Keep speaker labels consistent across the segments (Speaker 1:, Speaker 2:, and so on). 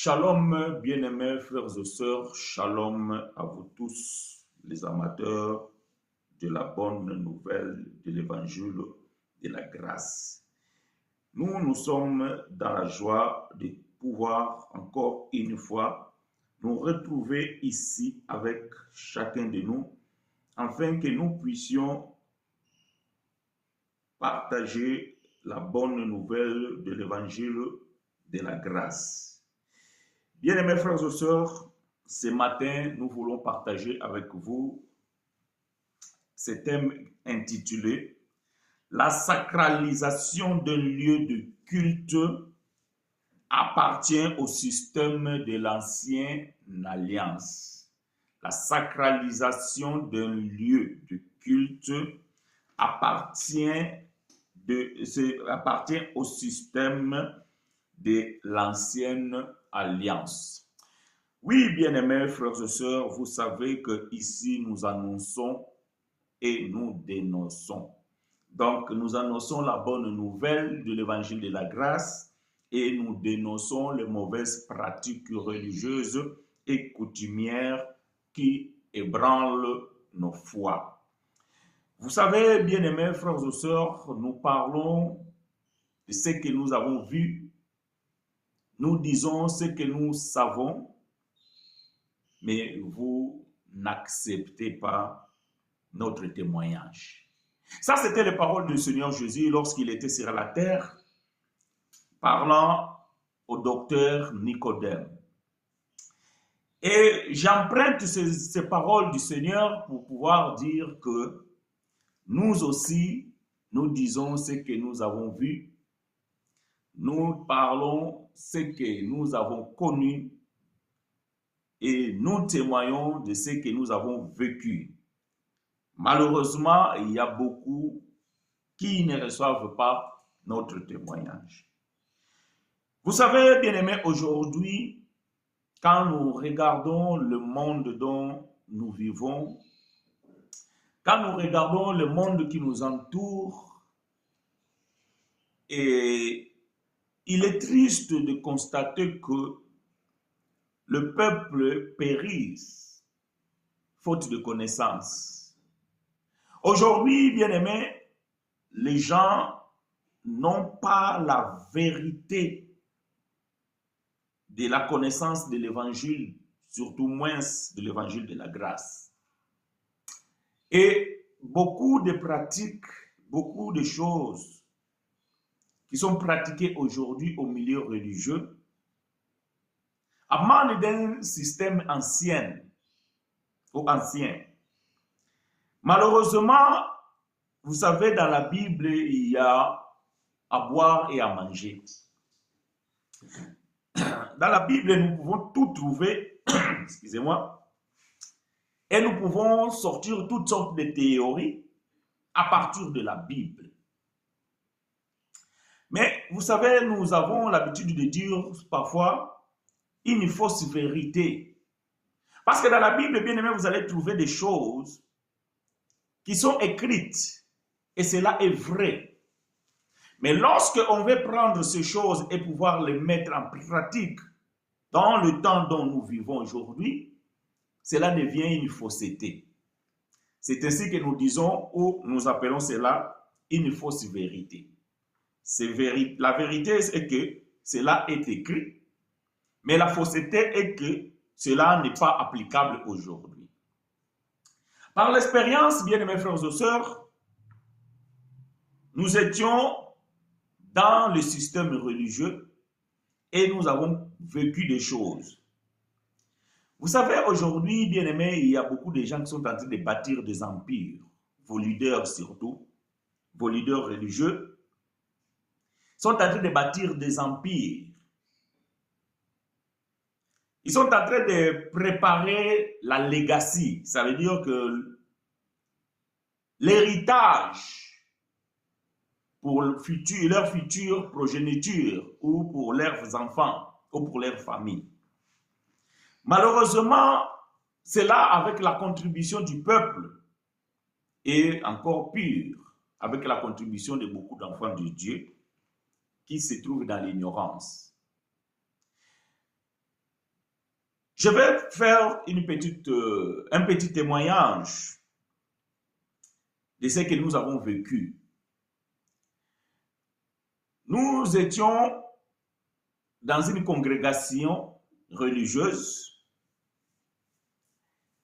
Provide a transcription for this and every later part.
Speaker 1: Shalom, bien-aimés frères et sœurs, shalom à vous tous, les amateurs de la bonne nouvelle de l'évangile de la grâce. Nous sommes dans la joie de pouvoir encore une fois nous retrouver ici avec chacun de nous, afin que nous puissions partager la bonne nouvelle de l'évangile de la grâce. Bien-aimés frères et sœurs, ce matin, nous voulons partager avec vous ce thème intitulé « La sacralisation d'un lieu de culte appartient au système de l'Ancienne Alliance. » La sacralisation d'un lieu de culte appartient au système de l'Ancienne Alliance. Oui, bien-aimés frères et sœurs, vous savez qu'ici nous annonçons et nous dénonçons. Donc, nous annonçons la bonne nouvelle de l'évangile de la grâce et nous dénonçons les mauvaises pratiques religieuses et coutumières qui ébranlent nos foi. Vous savez, bien-aimés frères et sœurs, nous parlons de ce que nous avons vu. Nous disons ce que nous savons, mais vous n'acceptez pas notre témoignage. Ça, c'était les paroles du Seigneur Jésus lorsqu'il était sur la terre, parlant au docteur Nicodème. Et j'emprunte ces paroles du Seigneur pour pouvoir dire que nous aussi, nous disons ce que nous avons vu. Nous parlons ce que nous avons connu et nous témoignons de ce que nous avons vécu. Malheureusement, il y a beaucoup qui ne reçoivent pas notre témoignage. Vous savez, bien-aimés, aujourd'hui, quand nous regardons le monde dont nous vivons, quand nous regardons le monde qui nous entoure, et il est triste de constater que le peuple périsse, faute de connaissance. Aujourd'hui, bien-aimés, les gens n'ont pas la vérité de la connaissance de l'évangile, surtout moins de l'évangile de la grâce. Et beaucoup de pratiques, beaucoup de choses qui sont pratiquées aujourd'hui au milieu religieux, amènent d'un système ancien ou ancien. Malheureusement, vous savez, dans la Bible, il y a à boire et à manger. Dans la Bible, nous pouvons tout trouver, excusez-moi, et nous pouvons sortir toutes sortes de théories à partir de la Bible. Mais vous savez, nous avons l'habitude de dire parfois une fausse vérité. Parce que dans la Bible, bien aimé, vous allez trouver des choses qui sont écrites et cela est vrai. Mais lorsque on veut prendre ces choses et pouvoir les mettre en pratique dans le temps dont nous vivons aujourd'hui, cela devient une fausseté. C'est ainsi que nous disons ou nous appelons cela une fausse vérité. La vérité est que cela est écrit, mais la fausseté est que cela n'est pas applicable aujourd'hui. Par l'expérience, bien-aimés frères et sœurs, nous étions dans le système religieux et nous avons vécu des choses. Vous savez, aujourd'hui, bien-aimés, il y a beaucoup de gens qui sont en train de bâtir des empires, vos leaders surtout, vos leaders religieux, sont en train de bâtir des empires. Ils sont en train de préparer la legacy. Ça veut dire que l'héritage pour leur future progéniture ou pour leurs enfants ou pour leur famille. Malheureusement, c'est là avec la contribution du peuple et encore pire, avec la contribution de beaucoup d'enfants de Dieu qui se trouvent dans l'ignorance. Je vais faire un petit témoignage de ce que nous avons vécu. Nous étions dans une congrégation religieuse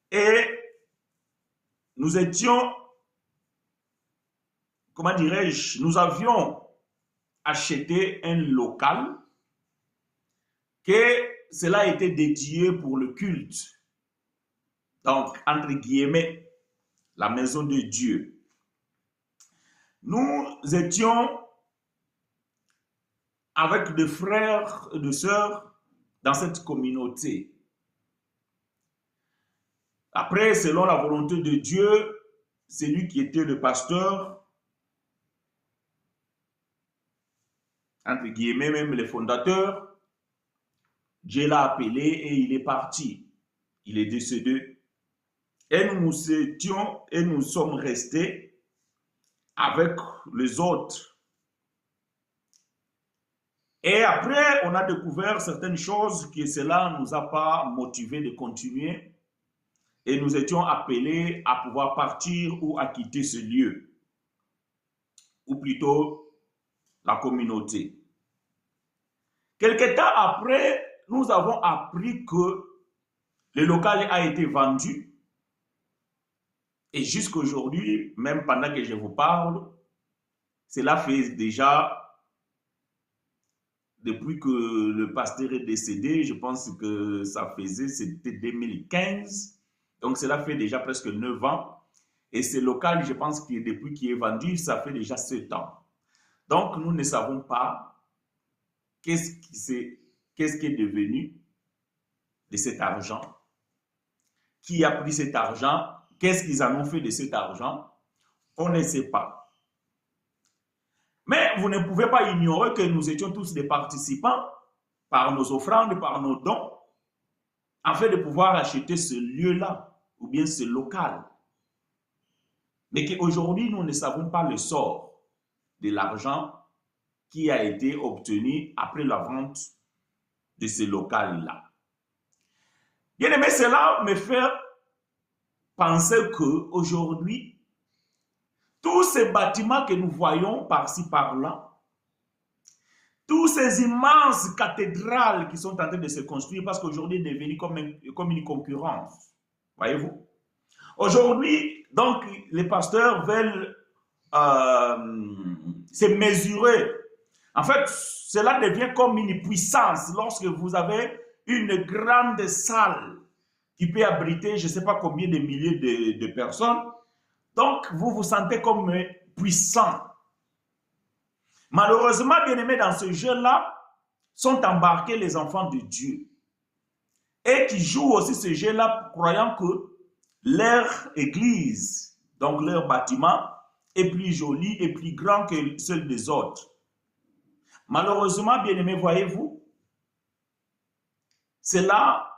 Speaker 1: et nous étions, comment dirais-je, nous avions acheté un local que cela a été dédié pour le culte. Donc, entre guillemets, la maison de Dieu. Nous étions avec des frères et des sœurs dans cette communauté. Après, selon la volonté de Dieu, celui qui était le pasteur, entre guillemets, même les fondateurs, Dieu l'a appelé et il est parti. Il est décédé. Et nous étions et nous sommes restés avec les autres. Et après, on a découvert certaines choses que cela ne nous a pas motivés de continuer. Et nous étions appelés à pouvoir partir ou à quitter ce lieu. Ou plutôt, la communauté. Quelque temps après, nous avons appris que le local a été vendu. Et jusqu'à aujourd'hui, même pendant que je vous parle, cela fait déjà, depuis que le pasteur est décédé, je pense que ça faisait, c'était 2015. Donc cela fait déjà presque 9 ans. Et ce local, je pense que depuis qu'il est vendu, ça fait déjà 7 ans. Donc nous ne savons pas qu'est-ce qui est devenu de cet argent. Qui a pris cet argent? Qu'est-ce qu'ils en ont fait de cet argent? On ne sait pas. Mais vous ne pouvez pas ignorer que nous étions tous des participants par nos offrandes, par nos dons, afin de pouvoir acheter ce lieu-là, ou bien ce local. Mais qu'aujourd'hui, nous ne savons pas le sort de l'argent qui a été obtenu après la vente de ce local-là. Bien aimé, cela me fait penser qu'aujourd'hui, tous ces bâtiments que nous voyons par-ci, par-là, tous ces immenses cathédrales qui sont en train de se construire, parce qu'aujourd'hui, c'est devenu comme une concurrence. Voyez-vous? Aujourd'hui, donc, les pasteurs veulent se mesurer. En fait, cela devient comme une puissance lorsque vous avez une grande salle qui peut abriter, je ne sais pas combien de milliers de personnes. Donc, vous vous sentez comme puissant. Malheureusement, bien aimés, dans ce jeu-là, sont embarqués les enfants de Dieu. Et qui jouent aussi ce jeu-là, croyant que leur église, donc leur bâtiment, est plus joli et plus grand que ceux des autres. Malheureusement, bien aimés, voyez-vous, cela,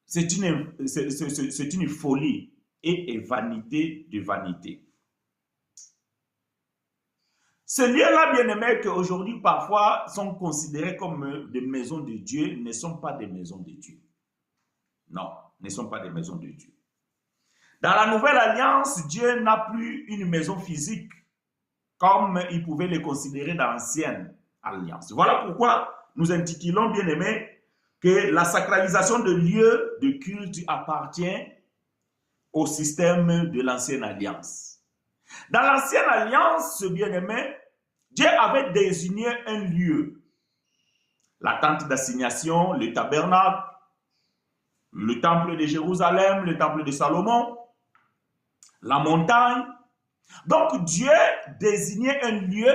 Speaker 1: c'est une folie et vanité de vanité. Ces lieux-là, bien aimés, qu'aujourd'hui, parfois, sont considérés comme des maisons de Dieu, ne sont pas des maisons de Dieu. Non, ne sont pas des maisons de Dieu. Dans la nouvelle alliance, Dieu n'a plus une maison physique, comme il pouvait les considérer dans l'ancienne alliance. Voilà pourquoi nous intitulons, bien aimés, que la sacralisation de lieux de culte appartient au système de l'ancienne alliance. Dans l'ancienne alliance, bien-aimé, Dieu avait désigné un lieu. La tente d'assignation, le tabernacle, le temple de Jérusalem, le temple de Salomon, la montagne. Donc Dieu désignait un lieu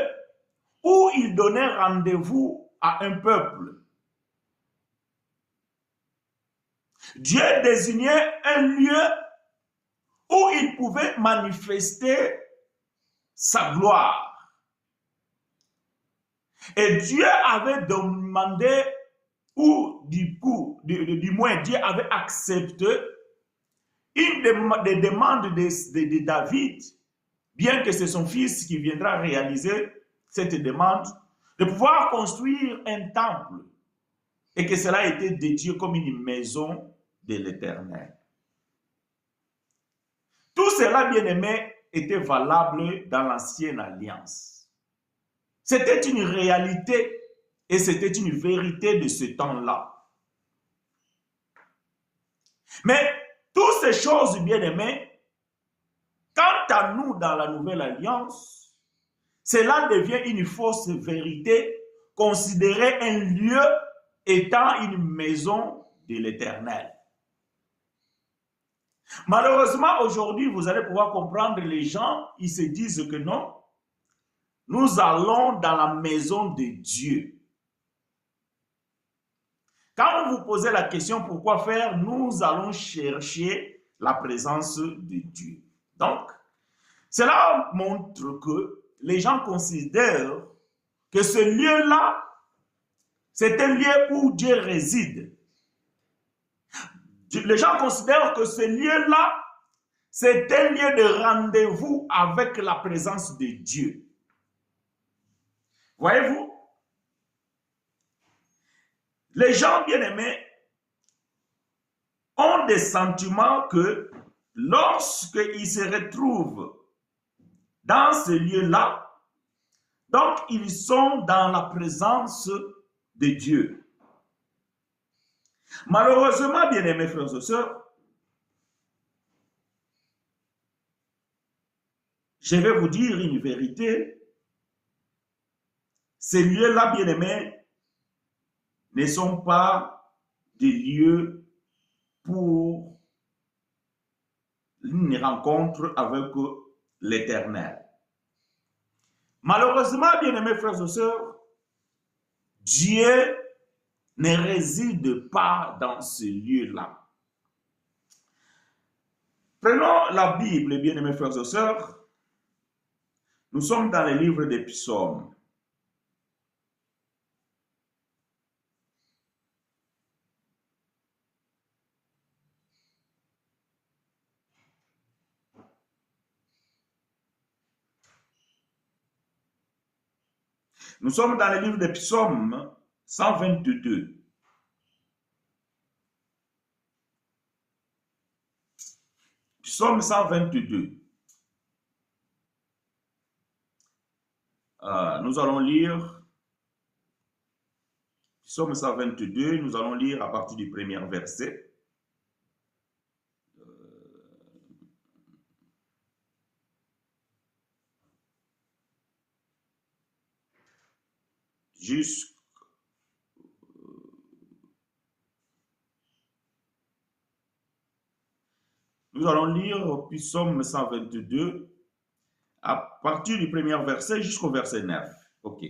Speaker 1: où il donnait rendez-vous à un peuple. Dieu désignait un lieu où il pouvait manifester sa gloire. Et Dieu avait demandé, ou du moins Dieu avait accepté une des demandes de David, bien que c'est son fils qui viendra réaliser cette demande, de pouvoir construire un temple. et que cela a été dédié comme une maison de l'Éternel. Tout cela, bien-aimé, était valable dans l'ancienne alliance. C'était une réalité et c'était une vérité de ce temps-là. Mais toutes ces choses, bien-aimés, quant à nous dans la nouvelle alliance, cela devient une fausse vérité, considérer un lieu étant une maison de l'Éternel. Malheureusement, aujourd'hui, vous allez pouvoir comprendre, les gens, ils se disent que non, nous allons dans la maison de Dieu. Quand vous posez la question pourquoi faire, nous allons chercher la présence de Dieu. Donc, cela montre que les gens considèrent que ce lieu-là, c'est un lieu où Dieu réside. Les gens considèrent que ce lieu-là, c'est un lieu de rendez-vous avec la présence de Dieu. Voyez-vous? Les gens bien-aimés ont des sentiments que lorsqu'ils se retrouvent dans ce lieu-là, donc ils sont dans la présence de Dieu. Malheureusement, bien-aimés frères et sœurs, je vais vous dire une vérité. Ces lieux-là, bien-aimés, ne sont pas des lieux pour une rencontre avec l'Éternel. Malheureusement, bien-aimés frères et sœurs, Dieu ne réside pas dans ce lieu-là. Prenons la Bible, bien-aimés frères et sœurs. Nous sommes dans le livre des psaumes. Nous sommes dans le livre des psaumes 122. Psaume 122. Nous allons lire Psaume 122, nous allons lire à partir du premier verset. Nous allons lire Psaume 122 à partir du premier verset jusqu'au verset 9. OK.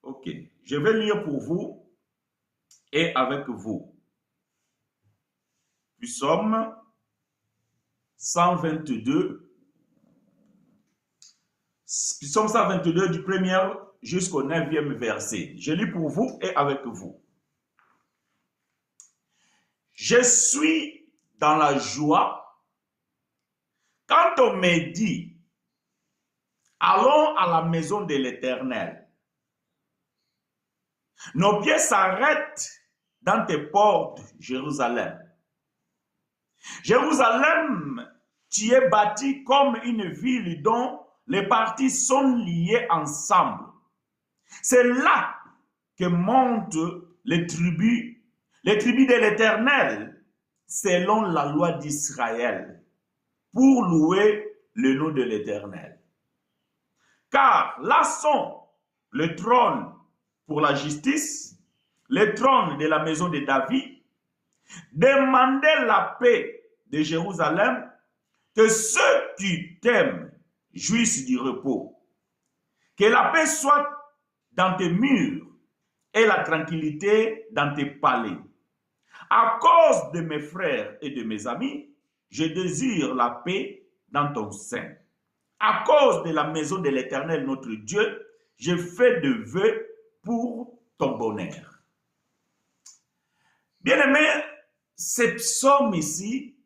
Speaker 1: OK. Je vais lire pour vous et avec vous. Psaume 122. Psaume 122 du premier jusqu'au 9e verset. Je lis pour vous et avec vous. Je suis dans la joie quand on me dit, allons à la maison de l'Éternel. Nos pieds s'arrêtent dans tes portes, Jérusalem. Jérusalem, tu es bâtie comme une ville dont les parties sont liées ensemble. C'est là que montent les tribus de l'Éternel, selon la loi d'Israël, pour louer le nom de l'Éternel. Car là sont le trône pour la justice, le trône de la maison de David. Demandez la paix de Jérusalem, que ceux qui t'aiment jouissent du repos. Que la paix soit dans tes murs et la tranquillité dans tes palais. À cause de mes frères et de mes amis, je désire la paix dans ton sein. À cause de la maison de l'Éternel, notre Dieu, je fais de vœux pour ton bonheur. Bien-aimés, ce psaume ici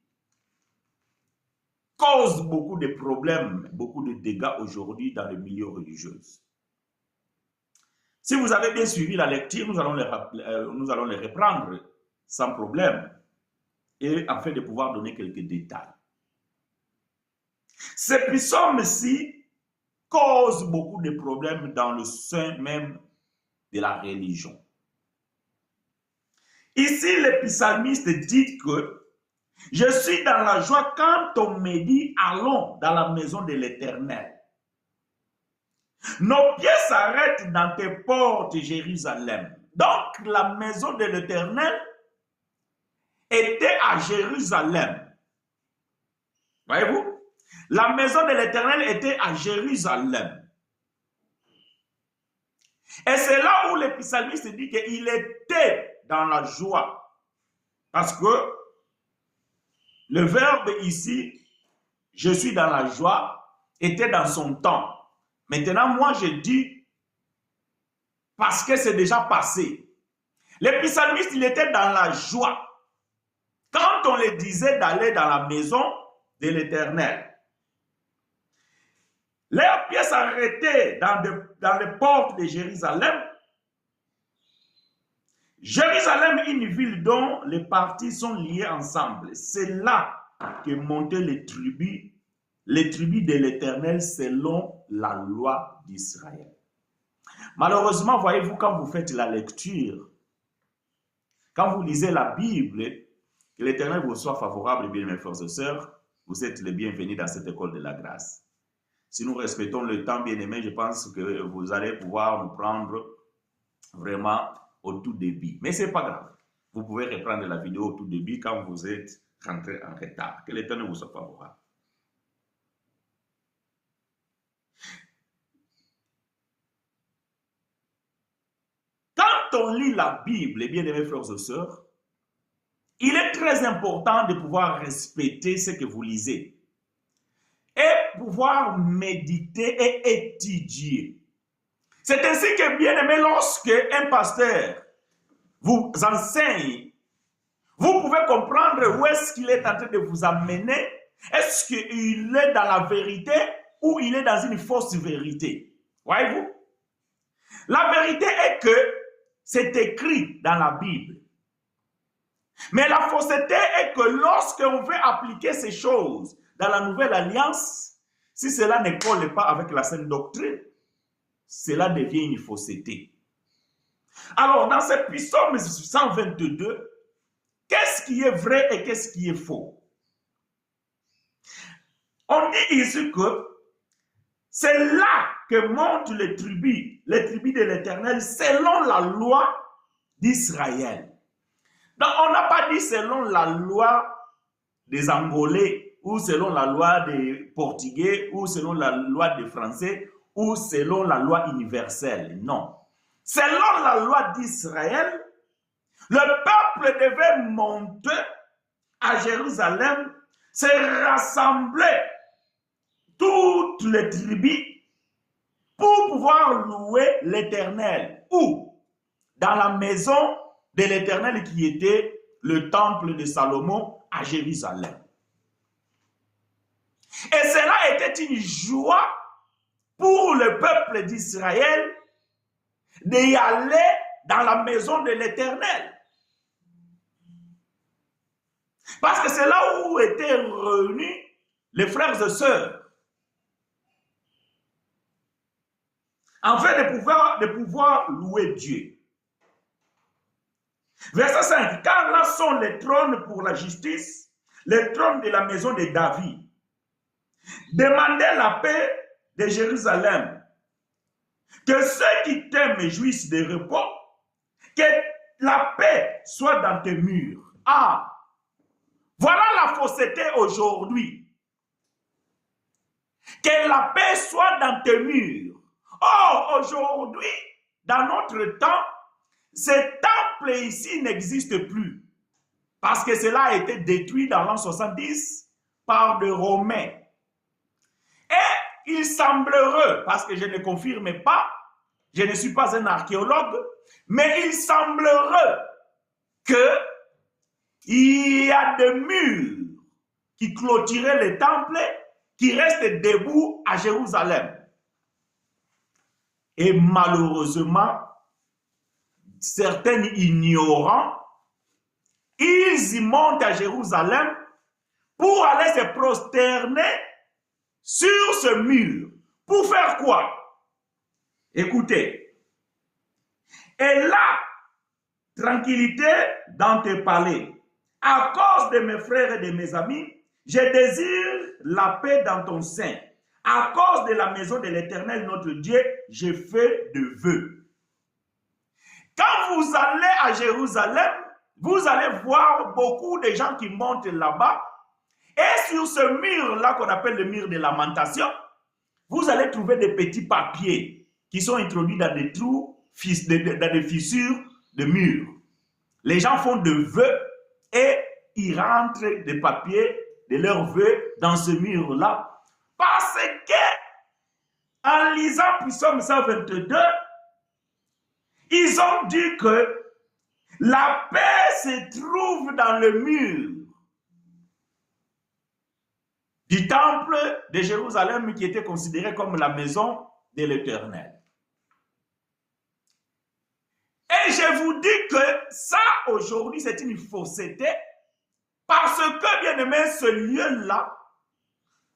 Speaker 1: cause beaucoup de problèmes, beaucoup de dégâts aujourd'hui dans le milieu religieux. Si vous avez bien suivi la lecture, nous allons les reprendre sans problème et afin de pouvoir donner quelques détails. Ces psaumes-ci causent beaucoup de problèmes dans le sein même de la religion. Ici, le psalmiste dit que je suis dans la joie quand on me dit allons dans la maison de l'Éternel. Nos pieds s'arrêtent dans tes portes, Jérusalem. Donc, la maison de l'Éternel était à Jérusalem. Voyez-vous? La maison de l'Éternel était à Jérusalem. Et c'est là où le psalmiste dit qu'il était dans la joie. Parce que le verbe ici, je suis dans la joie, était dans son temps. Maintenant, moi, je dis, parce que c'est déjà passé. Le psalmiste, il était dans la joie. Quand on lui disait d'aller dans la maison de l'Éternel, leurs pieds s'arrêtaient dans les portes de Jérusalem. Jérusalem, une ville dont les parties sont liées ensemble. C'est là que montaient les tribus de l'Éternel selon la loi d'Israël. Malheureusement, voyez-vous, quand vous faites la lecture, quand vous lisez la Bible, que l'Éternel vous soit favorable, bien mes frères et sœurs, vous êtes les bienvenus dans cette école de la grâce. Si nous respectons le temps, bien aimé, je pense que vous allez pouvoir nous prendre vraiment au tout début. Mais ce n'est pas grave. Vous pouvez reprendre la vidéo au tout début quand vous êtes rentré en retard. Que l'Éternel vous soit favorable. Quand on lit la Bible, bien aimés frères et sœurs, il est très important de pouvoir respecter ce que vous lisez et pouvoir méditer et étudier. C'est ainsi que, bien aimé, lorsque un pasteur vous enseigne, vous pouvez comprendre où est-ce qu'il est en train de vous amener. Est-ce qu'il est dans la vérité ou il est dans une fausse vérité? Voyez-vous? La vérité est que c'est écrit dans la Bible. Mais la fausseté est que lorsqu'on veut appliquer ces choses dans la nouvelle alliance, si cela ne colle pas avec la sainte doctrine, cela devient une fausseté. Alors, dans ce psaume 122, qu'est-ce qui est vrai et qu'est-ce qui est faux? On dit ici que c'est là que montent les tribus de l'Éternel selon la loi d'Israël. Donc, on n'a pas dit selon la loi des Angolais, ou selon la loi des Portugais, ou selon la loi des Français, ou selon la loi universelle. Non. Selon la loi d'Israël, le peuple devait monter à Jérusalem, se rassembler toutes les tribus pour pouvoir louer l'Éternel. Ou dans la maison de l'Éternel qui était le temple de Salomon à Jérusalem. Et cela était une joie pour le peuple d'Israël d'y aller dans la maison de l'Éternel. Parce que c'est là où étaient réunis les frères et sœurs. Afin de pouvoir louer Dieu. Verset 5. Car là sont les trônes pour la justice, les trônes de la maison de David. Demandez la paix de Jérusalem. Que ceux qui t'aiment jouissent de repos. Que la paix soit dans tes murs. Ah! Voilà la fausseté aujourd'hui. Que la paix soit dans tes murs. Oh, aujourd'hui, dans notre temps, ce temple ici n'existe plus. Parce que cela a été détruit dans l'an 70 par des Romains. Et il semblerait, parce que je ne confirme pas, je ne suis pas un archéologue, mais il semblerait qu'il y a des murs qui clôturaient le temple qui restent debout à Jérusalem. Et malheureusement, certains ignorants, ils y montent à Jérusalem pour aller se prosterner sur ce mur. Pour faire quoi? Écoutez. Et là, tranquillité dans tes palais. À cause de mes frères et de mes amis, je désire la paix dans ton sein. À cause de la maison de l'Éternel, notre Dieu, je fais de vœux. Quand vous allez à Jérusalem, vous allez voir beaucoup de gens qui montent là-bas. Et sur ce mur-là, qu'on appelle le mur de lamentation, vous allez trouver des petits papiers qui sont introduits dans des trous, dans des fissures de murs. Les gens font de vœux et ils rentrent des papiers de leurs vœux dans ce mur-là. Parce que, en lisant Psaume 122, ils ont dit que la paix se trouve dans le mur du temple de Jérusalem qui était considéré comme la maison de l'Éternel. Et je vous dis que ça, aujourd'hui, c'est une fausseté parce que, bien aimé, ce lieu-là,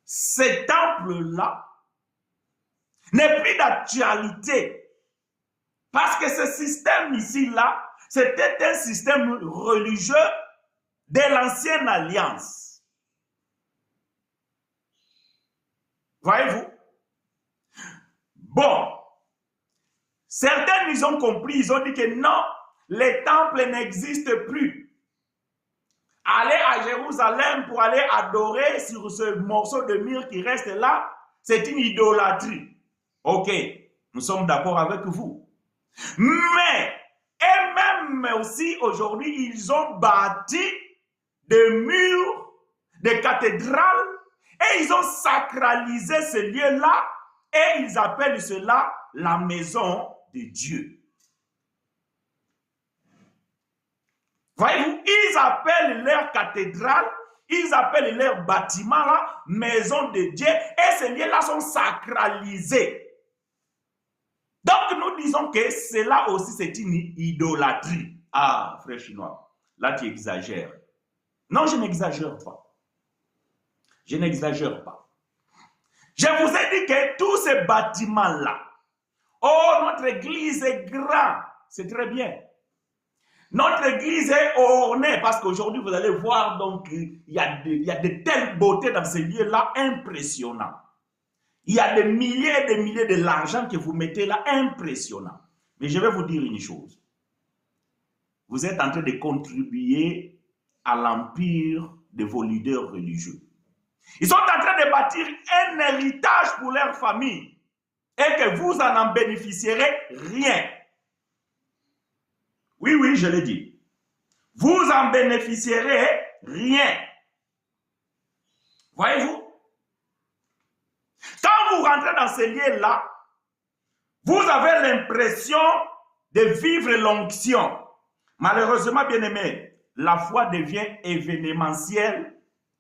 Speaker 1: ce temple-là, n'est plus d'actualité. Parce que ce système ici-là, c'était un système religieux de l'ancienne alliance. Voyez-vous? Bon. Certains, ils ont compris, ils ont dit que non, les temples n'existent plus. Aller à Jérusalem pour aller adorer sur ce morceau de mur qui reste là, c'est une idolâtrie. Ok, nous sommes d'accord avec vous. Mais, et même aussi aujourd'hui, ils ont bâti des murs, des cathédrales, et ils ont sacralisé ce lieu-là, et ils appellent cela la maison de Dieu. Voyez-vous, ils appellent leur cathédrale, ils appellent leur bâtiment là, maison de Dieu, et ces lieux-là sont sacralisés. Donc nous disons que cela aussi c'est une idolâtrie. Ah, frère chinois, là tu exagères. Non, je n'exagère pas. Je n'exagère pas. Je vous ai dit que tous ces bâtiments-là, oh, notre église est grande, c'est très bien. Notre église est ornée parce qu'aujourd'hui, vous allez voir, donc, il y a de telles beautés dans ces lieux-là impressionnants. Il y a des milliers et des milliers de l'argent que vous mettez là, impressionnant. Mais je vais vous dire une chose. Vous êtes en train de contribuer à l'empire de vos leaders religieux. Ils sont en train de bâtir un héritage pour leur famille et que vous en bénéficierez rien. Oui, oui, je l'ai dit. Vous en bénéficierez rien. Voyez-vous? Quand vous rentrez dans ces lieux-là, vous avez l'impression de vivre l'onction. Malheureusement, bien-aimé, la foi devient événementielle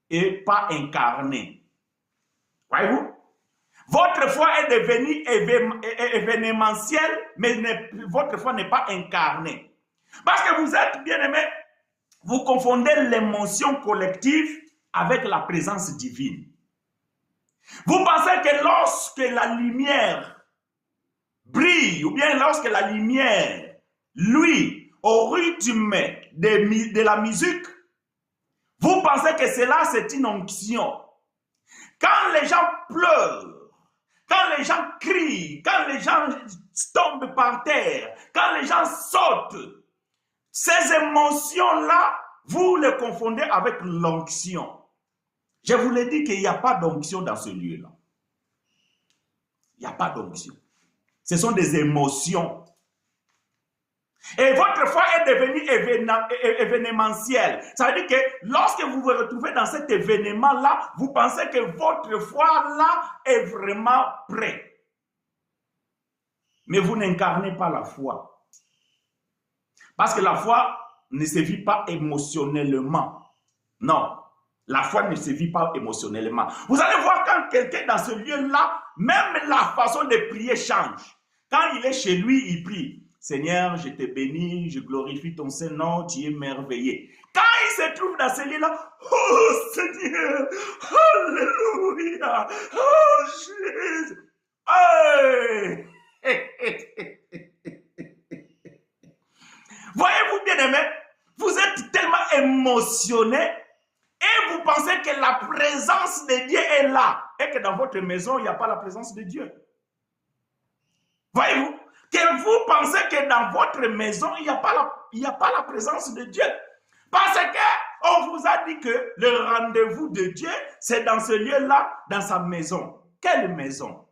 Speaker 1: et pas incarnée. Voyez-vous? Votre foi est devenue événementielle, mais votre foi n'est pas incarnée. Parce que vous êtes, bien-aimé, vous confondez l'émotion collective avec la présence divine. Vous pensez que lorsque la lumière brille, ou bien lorsque la lumière, lui, au rythme de la musique, vous pensez que cela, c'est une onction. Quand les gens pleurent, quand les gens crient, quand les gens tombent par terre, quand les gens sautent, ces émotions-là, vous les confondez avec l'onction. Je vous l'ai dit qu'il n'y a pas d'onction dans ce lieu-là. Il n'y a pas d'onction. Ce sont des émotions. Et votre foi est devenue événementielle. Ça veut dire que lorsque vous vous retrouvez dans cet événement-là, vous pensez que votre foi-là est vraiment prête. Mais vous n'incarnez pas la foi. Parce que la foi ne se vit pas émotionnellement. Non. La foi ne se vit pas émotionnellement. Vous allez voir quand quelqu'un est dans ce lieu-là, même la façon de prier change. Quand il est chez lui, il prie. Seigneur, je te bénis, je glorifie ton Saint-Nom, tu es merveilleux. Quand il se trouve dans ce lieu-là, oh Seigneur, Alléluia, oh Jésus, hey! Voyez-vous bien aimé, vous êtes tellement émotionné et vous pensez que la présence de Dieu est là et que dans votre maison, il n'y a pas la présence de Dieu. Voyez-vous, que vous pensez que dans votre maison, il n'y a pas la présence de Dieu. Parce qu'on vous a dit que le rendez-vous de Dieu, c'est dans ce lieu-là, dans sa maison. Quelle maison?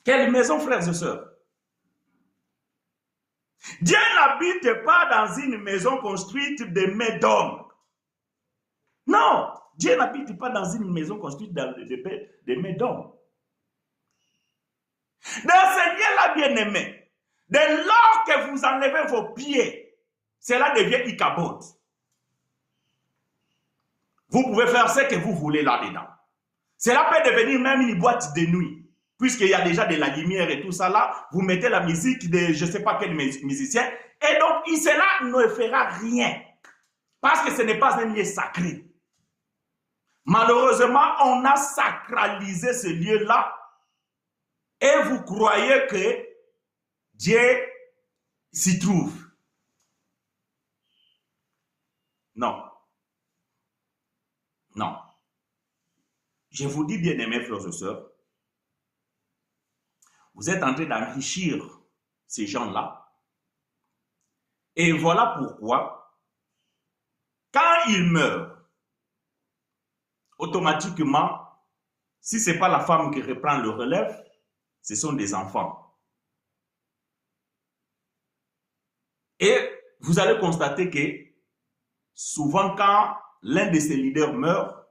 Speaker 1: Quelle maison, frères et sœurs? Dieu n'habite pas dans une maison construite de mains d'hommes. Non, Dieu n'habite pas dans une maison construite de mains d'hommes. Dans ce lieu-là, bien-aimé, dès lors que vous enlevez vos pieds, cela devient Ichabod. Vous pouvez faire ce que vous voulez là-dedans. Cela peut devenir même une boîte de nuit. Puisqu'il y a déjà de la lumière et tout ça là, vous mettez la musique de je ne sais pas quel musicien, et donc cela ne fera rien. Parce que ce n'est pas un lieu sacré. Malheureusement, on a sacralisé ce lieu-là, et vous croyez que Dieu s'y trouve. Non. Non. Je vous dis, bien-aimés frères et sœurs, vous êtes en train d'enrichir ces gens-là. Et voilà pourquoi, quand ils meurent, automatiquement, si ce n'est pas la femme qui reprend le relève, ce sont des enfants. Et vous allez constater que souvent quand l'un de ces leaders meurt,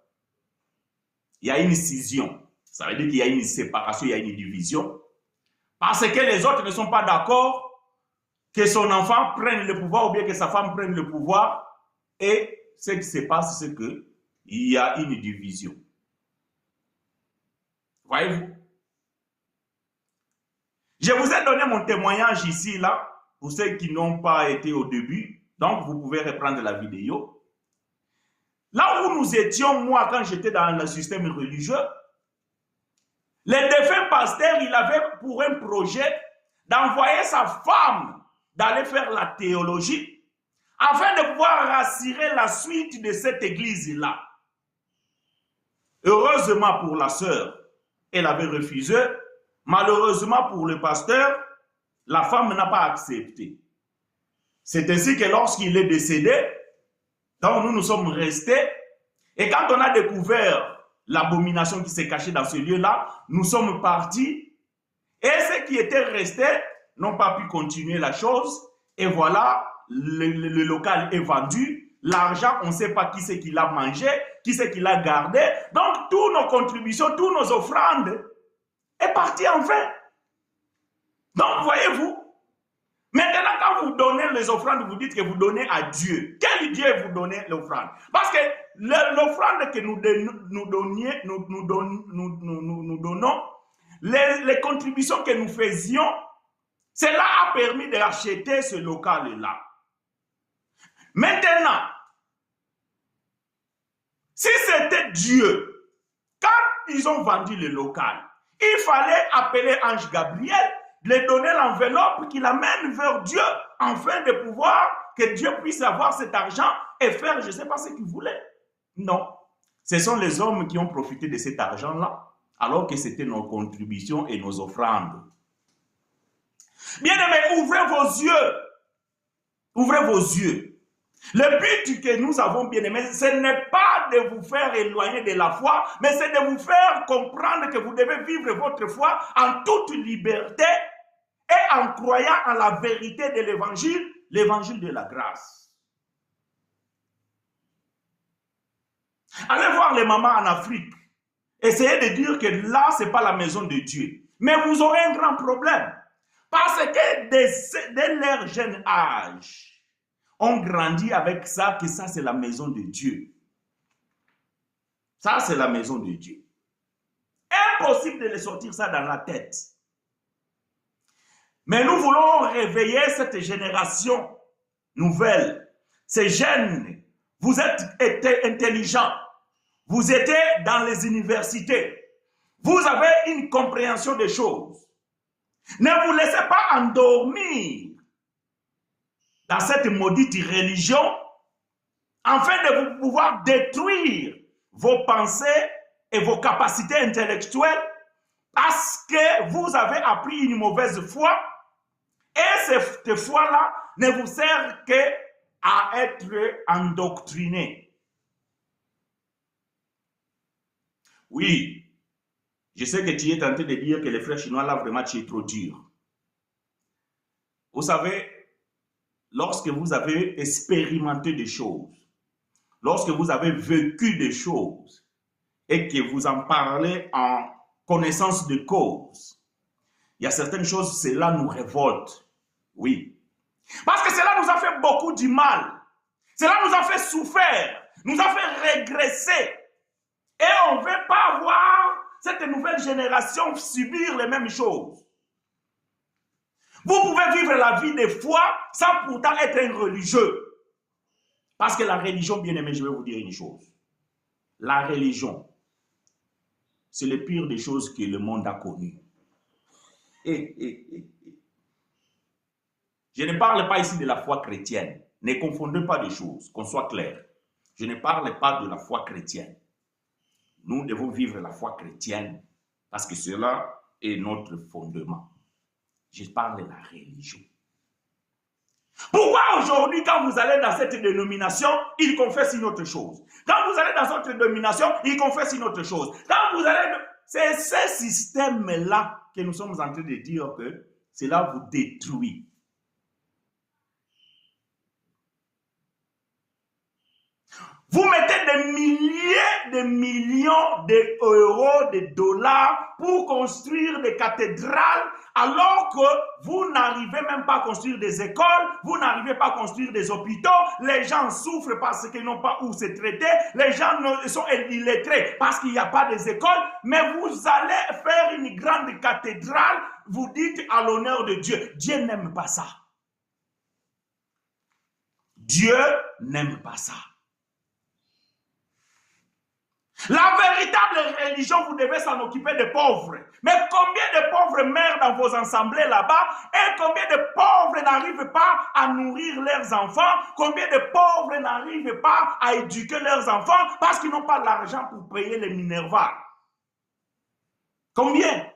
Speaker 1: il y a une scission. Ça veut dire qu'il y a une séparation, il y a une division. Parce que les autres ne sont pas d'accord que son enfant prenne le pouvoir ou bien que sa femme prenne le pouvoir. Et ce qui se passe, c'est qu'il y a une division. Voyez-vous? Je vous ai donné mon témoignage ici, là, pour ceux qui n'ont pas été au début. Donc, vous pouvez reprendre la vidéo. Là où nous étions, moi, quand j'étais dans le système religieux, le défunt pasteur, il avait pour un projet d'envoyer sa femme d'aller faire la théologie afin de pouvoir assurer la suite de cette église-là. Heureusement pour la sœur, elle avait refusé. Malheureusement pour le pasteur, la femme n'a pas accepté. C'est ainsi que lorsqu'il est décédé, donc nous sommes restés. Et quand on a découvert l'abomination qui s'est cachée dans ce lieu-là, nous sommes partis. Et ceux qui étaient restés n'ont pas pu continuer la chose. Et voilà, le local est vendu. L'argent, on ne sait pas qui c'est qui l'a mangé, qui c'est qui l'a gardé. Donc, toutes nos contributions, toutes nos offrandes est parti enfin. Donc, voyez-vous, maintenant, quand vous donnez les offrandes, vous dites que vous donnez à Dieu. Quel Dieu vous donnez l'offrande? Parce que l'offrande que nous donnons, les contributions que nous faisions, cela a permis d'acheter ce local-là. Maintenant, si c'était Dieu, quand ils ont vendu le local, il fallait appeler Ange Gabriel, lui donner l'enveloppe qu'il amène vers Dieu, afin de pouvoir que Dieu puisse avoir cet argent et faire je ne sais pas ce qu'il voulait. Non, ce sont les hommes qui ont profité de cet argent-là, alors que c'était nos contributions et nos offrandes. Bien-aimés, ouvrez vos yeux. Ouvrez vos yeux. Le but que nous avons, bien-aimés, ce n'est pas de vous faire éloigner de la foi, mais c'est de vous faire comprendre que vous devez vivre votre foi en toute liberté et en croyant en la vérité de l'évangile, l'évangile de la grâce. Allez voir les mamans en Afrique. Essayez de dire que là, ce n'est pas la maison de Dieu. Mais vous aurez un grand problème. Parce que dès leur jeune âge, on grandit avec ça, que ça c'est la maison de Dieu. Ça, c'est la maison de Dieu. Impossible de les sortir ça dans la tête. Mais nous voulons réveiller cette génération nouvelle. Ces jeunes, vous êtes intelligents. Vous êtes dans les universités. Vous avez une compréhension des choses. Ne vous laissez pas endormir dans cette maudite religion afin de pouvoir détruire vos pensées et vos capacités intellectuelles parce que vous avez appris une mauvaise foi et cette foi-là ne vous sert qu'à être endoctriné. Oui, je sais que tu es tenté de dire que les frères chinois là vraiment tu es trop dur. Vous savez, lorsque vous avez expérimenté des choses, lorsque vous avez vécu des choses et que vous en parlez en connaissance de cause, il y a certaines choses, cela nous révolte. Oui. Parce que cela nous a fait beaucoup du mal. Cela nous a fait souffrir, nous a fait régresser. Et on ne veut pas voir cette nouvelle génération subir les mêmes choses. Vous pouvez vivre la vie de foi sans pourtant être un religieux. Parce que la religion, bien aimé, je vais vous dire une chose. La religion, c'est le pire des choses que le monde a connues. Je ne parle pas ici de la foi chrétienne. Ne confondez pas les choses, qu'on soit clair. Je ne parle pas de la foi chrétienne. Nous devons vivre la foi chrétienne parce que cela est notre fondement. Je parle de la religion. Pourquoi aujourd'hui, quand vous allez dans cette dénomination, ils confessent une autre chose? Quand vous allez dans votre dénomination, ils confessent une autre chose. Quand vous allez... C'est ce système-là que nous sommes en train de dire que cela vous détruit. Vous mettez des milliers de millions d'euros, de dollars pour construire des cathédrales alors que vous n'arrivez même pas à construire des écoles, vous n'arrivez pas à construire des hôpitaux, les gens souffrent parce qu'ils n'ont pas où se traiter, les gens sont illettrés parce qu'il n'y a pas des écoles, mais vous allez faire une grande cathédrale, vous dites à l'honneur de Dieu. Dieu n'aime pas ça. Dieu n'aime pas ça. La véritable religion, vous devez s'en occuper des pauvres. Mais combien de pauvres meurent dans vos assemblées là-bas et combien de pauvres n'arrivent pas à nourrir leurs enfants? Combien de pauvres n'arrivent pas à éduquer leurs enfants parce qu'ils n'ont pas l'argent pour payer les Minerva? Combien?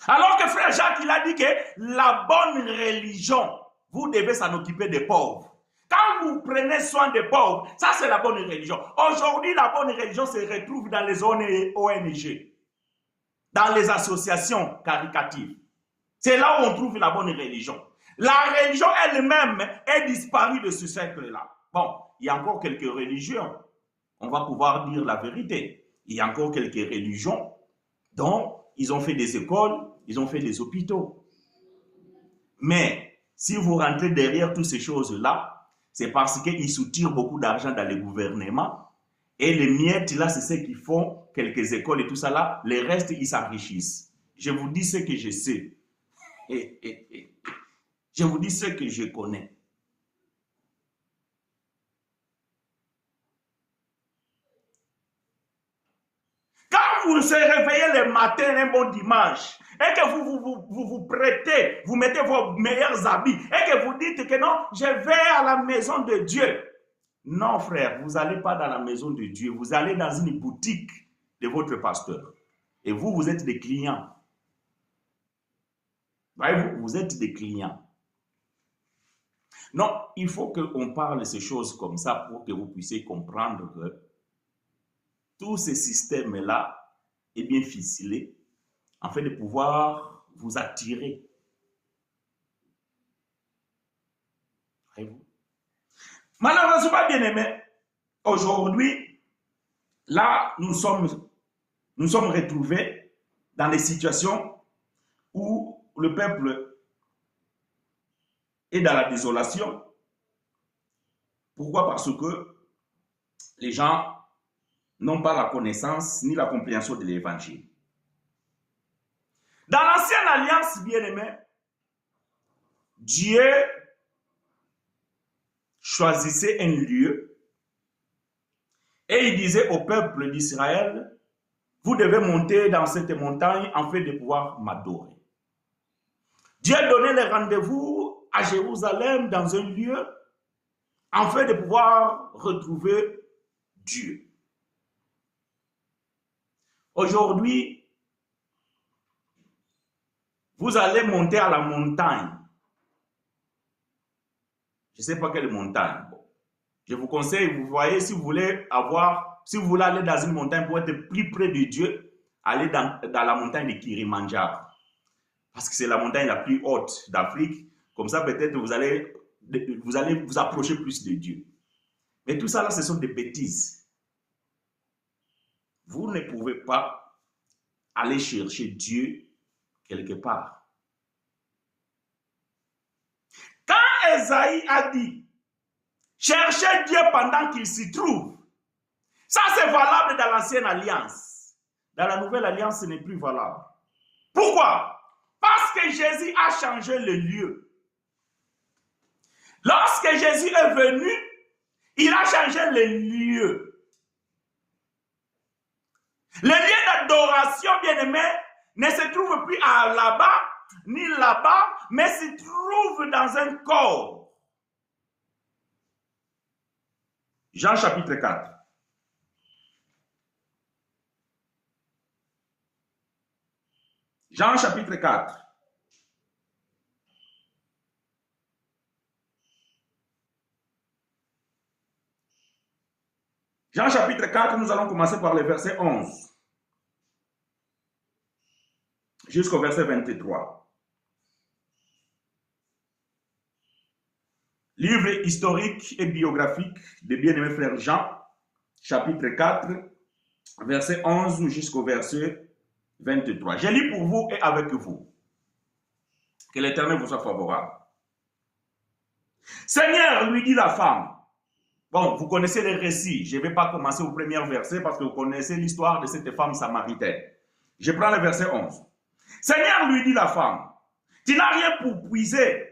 Speaker 1: Alors que frère Jacques, il a dit que la bonne religion, vous devez s'en occuper des pauvres. Quand vous prenez soin des pauvres, ça c'est la bonne religion. Aujourd'hui, la bonne religion se retrouve dans les ONG, dans les associations caritatives. C'est là où on trouve la bonne religion. La religion elle-même est disparue de ce cercle-là. Bon, il y a encore quelques religions. On va pouvoir dire la vérité. Il y a encore quelques religions dont ils ont fait des écoles, ils ont fait des hôpitaux. Mais si vous rentrez derrière toutes ces choses-là, c'est parce qu'ils soutirent beaucoup d'argent dans les gouvernements. Et les miettes, là, c'est ceux qui font quelques écoles et tout ça là. Les restes, ils s'enrichissent. Je vous dis ce que je sais. Je vous dis ce que je connais. Quand vous se réveillez le matin, un bon dimanche, et que vous prêtez, vous mettez vos meilleurs habits, et que vous dites que non, je vais à la maison de Dieu. Non, frère, vous n'allez pas dans la maison de Dieu, vous allez dans une boutique de votre pasteur. Et vous, vous êtes des clients. Voyez-vous, vous êtes des clients. Non, il faut qu'on parle de ces choses comme ça pour que vous puissiez comprendre que tout ce système-là est bien ficelé afin de pouvoir vous attirer. Malheureusement, bien aimé, aujourd'hui, là, nous sommes retrouvés dans des situations où le peuple est dans la désolation. Pourquoi? Parce que les gens n'ont pas la connaissance ni la compréhension de l'évangile. Dans l'ancienne alliance, bien-aimés, Dieu choisissait un lieu et il disait au peuple d'Israël, vous devez monter dans cette montagne afin de pouvoir m'adorer. Dieu donnait le rendez-vous à Jérusalem dans un lieu afin de pouvoir retrouver Dieu. Aujourd'hui, vous allez monter à la montagne. Je ne sais pas quelle montagne. Bon. Je vous conseille, vous voyez, si vous voulez aller dans une montagne pour être plus près de Dieu, allez dans la montagne de Kilimandjaro. Parce que c'est la montagne la plus haute d'Afrique. Comme ça, peut-être vous allez vous approcher plus de Dieu. Mais tout ça, là, ce sont des bêtises. Vous ne pouvez pas aller chercher Dieu quelque part. Quand Esaïe a dit, cherchez Dieu pendant qu'il s'y trouve, ça c'est valable dans l'ancienne alliance. Dans la nouvelle alliance, ce n'est plus valable. Pourquoi? Parce que Jésus a changé le lieu. Lorsque Jésus est venu, il a changé le lieu. Le lieu d'adoration, bien-aimé, ne se trouve plus là-bas, ni là-bas, mais se trouve dans un corps. Jean chapitre 4. Jean chapitre 4. Jean chapitre 4, nous allons commencer par le verset 11 jusqu'au verset 23. Livre historique et biographique de bien-aimé frère Jean, chapitre 4, verset 11 jusqu'au verset 23. Je lis pour vous et avec vous. Que l'Éternel vous soit favorable. Seigneur, lui dit la femme. Bon, vous connaissez les récits. Je ne vais pas commencer au premier verset parce que vous connaissez l'histoire de cette femme samaritaine. Je prends le verset 11. Seigneur, lui dit la femme, tu n'as rien pour puiser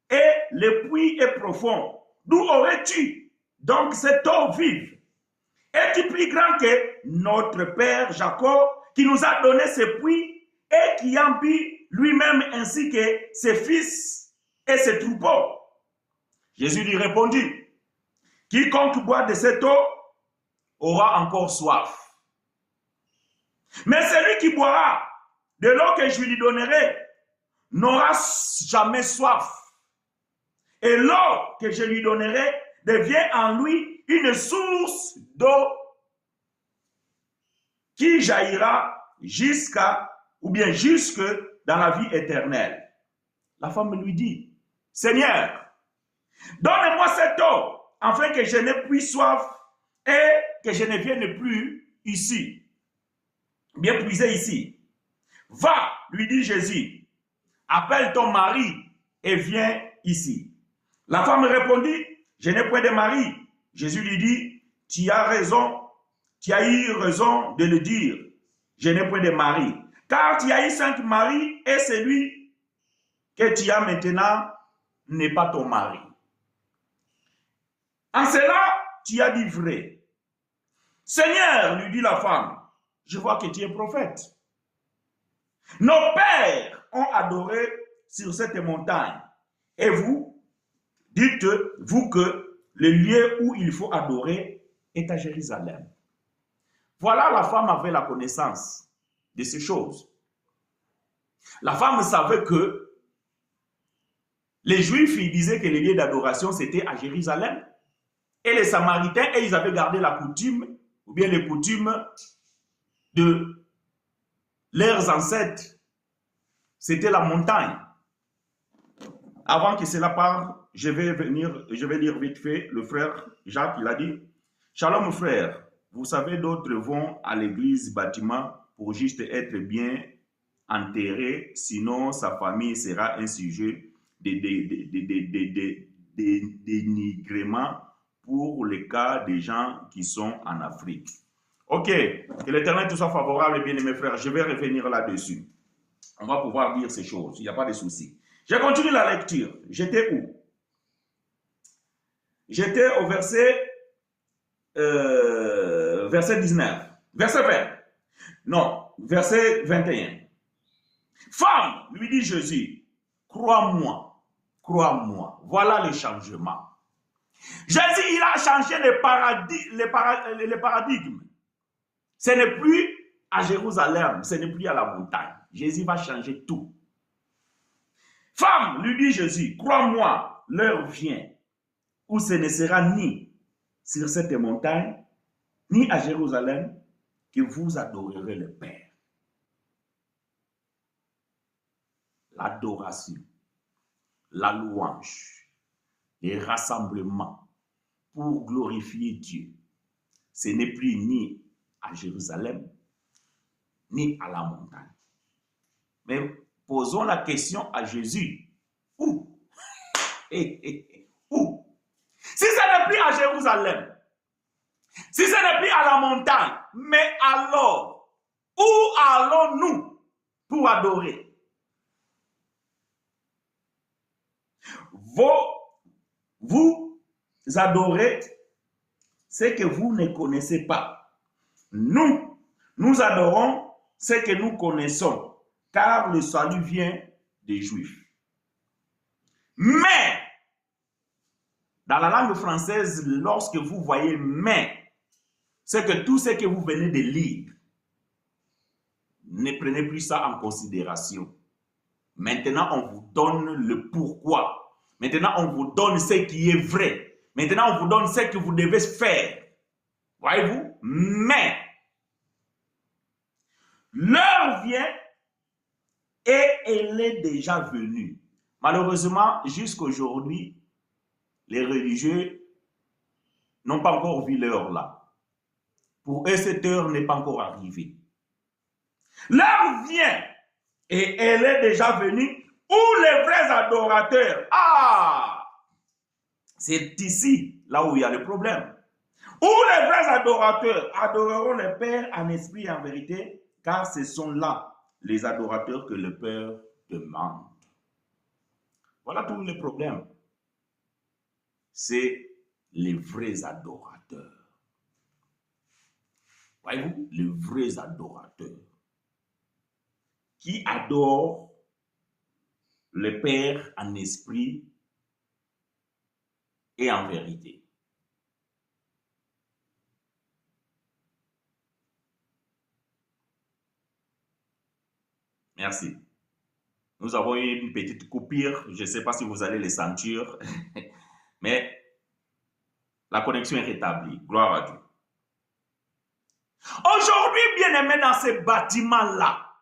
Speaker 1: et le puits est profond. D'où aurais-tu donc cette eau vive? Es-tu plus grand que notre père Jacob qui nous a donné ce puits et qui en but lui-même ainsi que ses fils et ses troupeaux? Jésus lui répondit, quiconque boit de cette eau aura encore soif. Mais celui qui boira de l'eau que je lui donnerai n'aura jamais soif. Et l'eau que je lui donnerai devient en lui une source d'eau qui jaillira jusque dans la vie éternelle. La femme lui dit, Seigneur, donne-moi cette eau afin que je n'ai plus soif et que je ne vienne plus ici. Bien puiser ici. Va, lui dit Jésus, appelle ton mari et viens ici. La femme répondit, je n'ai point de mari. Jésus lui dit, tu as eu raison de le dire, je n'ai point de mari. Car tu as eu 5 maris et celui que tu as maintenant n'est pas ton mari. En cela, tu as dit vrai. Seigneur, lui dit la femme, je vois que tu es prophète. Nos pères ont adoré sur cette montagne. Et vous, dites-vous que le lieu où il faut adorer est à Jérusalem. Voilà, la femme avait la connaissance de ces choses. La femme savait que les Juifs, ils disaient que le lieu d'adoration, c'était à Jérusalem. Et les Samaritains, ils avaient gardé la coutume, ou bien les coutumes de leurs ancêtres. C'était la montagne. Avant que cela parte, je vais lire vite fait le frère Jacques, il a dit, Shalom frère, vous savez, d'autres vont à l'église bâtiment pour juste être bien enterré, sinon sa famille sera un sujet de dénigrement pour les cas des gens qui sont en Afrique. Ok, que l'Éternel te soit favorable, bien aimés frères. Je vais revenir là-dessus. On va pouvoir dire ces choses, il n'y a pas de souci. Je continue la lecture. J'étais où? J'étais au verset 19. Verset 20. Non, verset 21. Femme, lui dit Jésus, crois-moi, crois-moi. Voilà le changement. Jésus, il a changé les paradigmes. Ce n'est plus à Jérusalem, ce n'est plus à la montagne. Jésus va changer tout. Femme, lui dit Jésus, crois-moi, l'heure vient où ce ne sera ni sur cette montagne, ni à Jérusalem, que vous adorerez le Père. L'adoration, la louange, les rassemblements pour glorifier Dieu, ce n'est plus ni à Jérusalem, ni à la montagne. Mais posons la question à Jésus. Où? Où? Si ce n'est plus à Jérusalem, si ce n'est plus à la montagne, mais alors, où allons-nous pour adorer? Vous adorez ce que vous ne connaissez pas. Nous adorons ce que nous connaissons, car le salut vient des Juifs. Mais, dans la langue française, lorsque vous voyez « mais », c'est que tout ce que vous venez de lire, ne prenez plus ça en considération. Maintenant, on vous donne le pourquoi. Maintenant, on vous donne ce qui est vrai. Maintenant, on vous donne ce que vous devez faire. Voyez-vous? Mais, l'heure vient et elle est déjà venue. Malheureusement, jusqu'aujourd'hui, les religieux n'ont pas encore vu l'heure là. Pour eux, cette heure n'est pas encore arrivée. L'heure vient et elle est déjà venue où les vrais adorateurs, c'est ici, là où il y a le problème, où les vrais adorateurs adoreront le Père en esprit et en vérité, car ce sont là les adorateurs que le Père demande. Voilà tout le problème. C'est les vrais adorateurs. Voyez-vous, les vrais adorateurs qui adorent le Père en esprit et en vérité. Merci. Nous avons eu une petite coupure. Je ne sais pas si vous allez les sentir, mais la connexion est rétablie. Gloire à Dieu. Aujourd'hui, bien-aimés, dans ces bâtiments-là,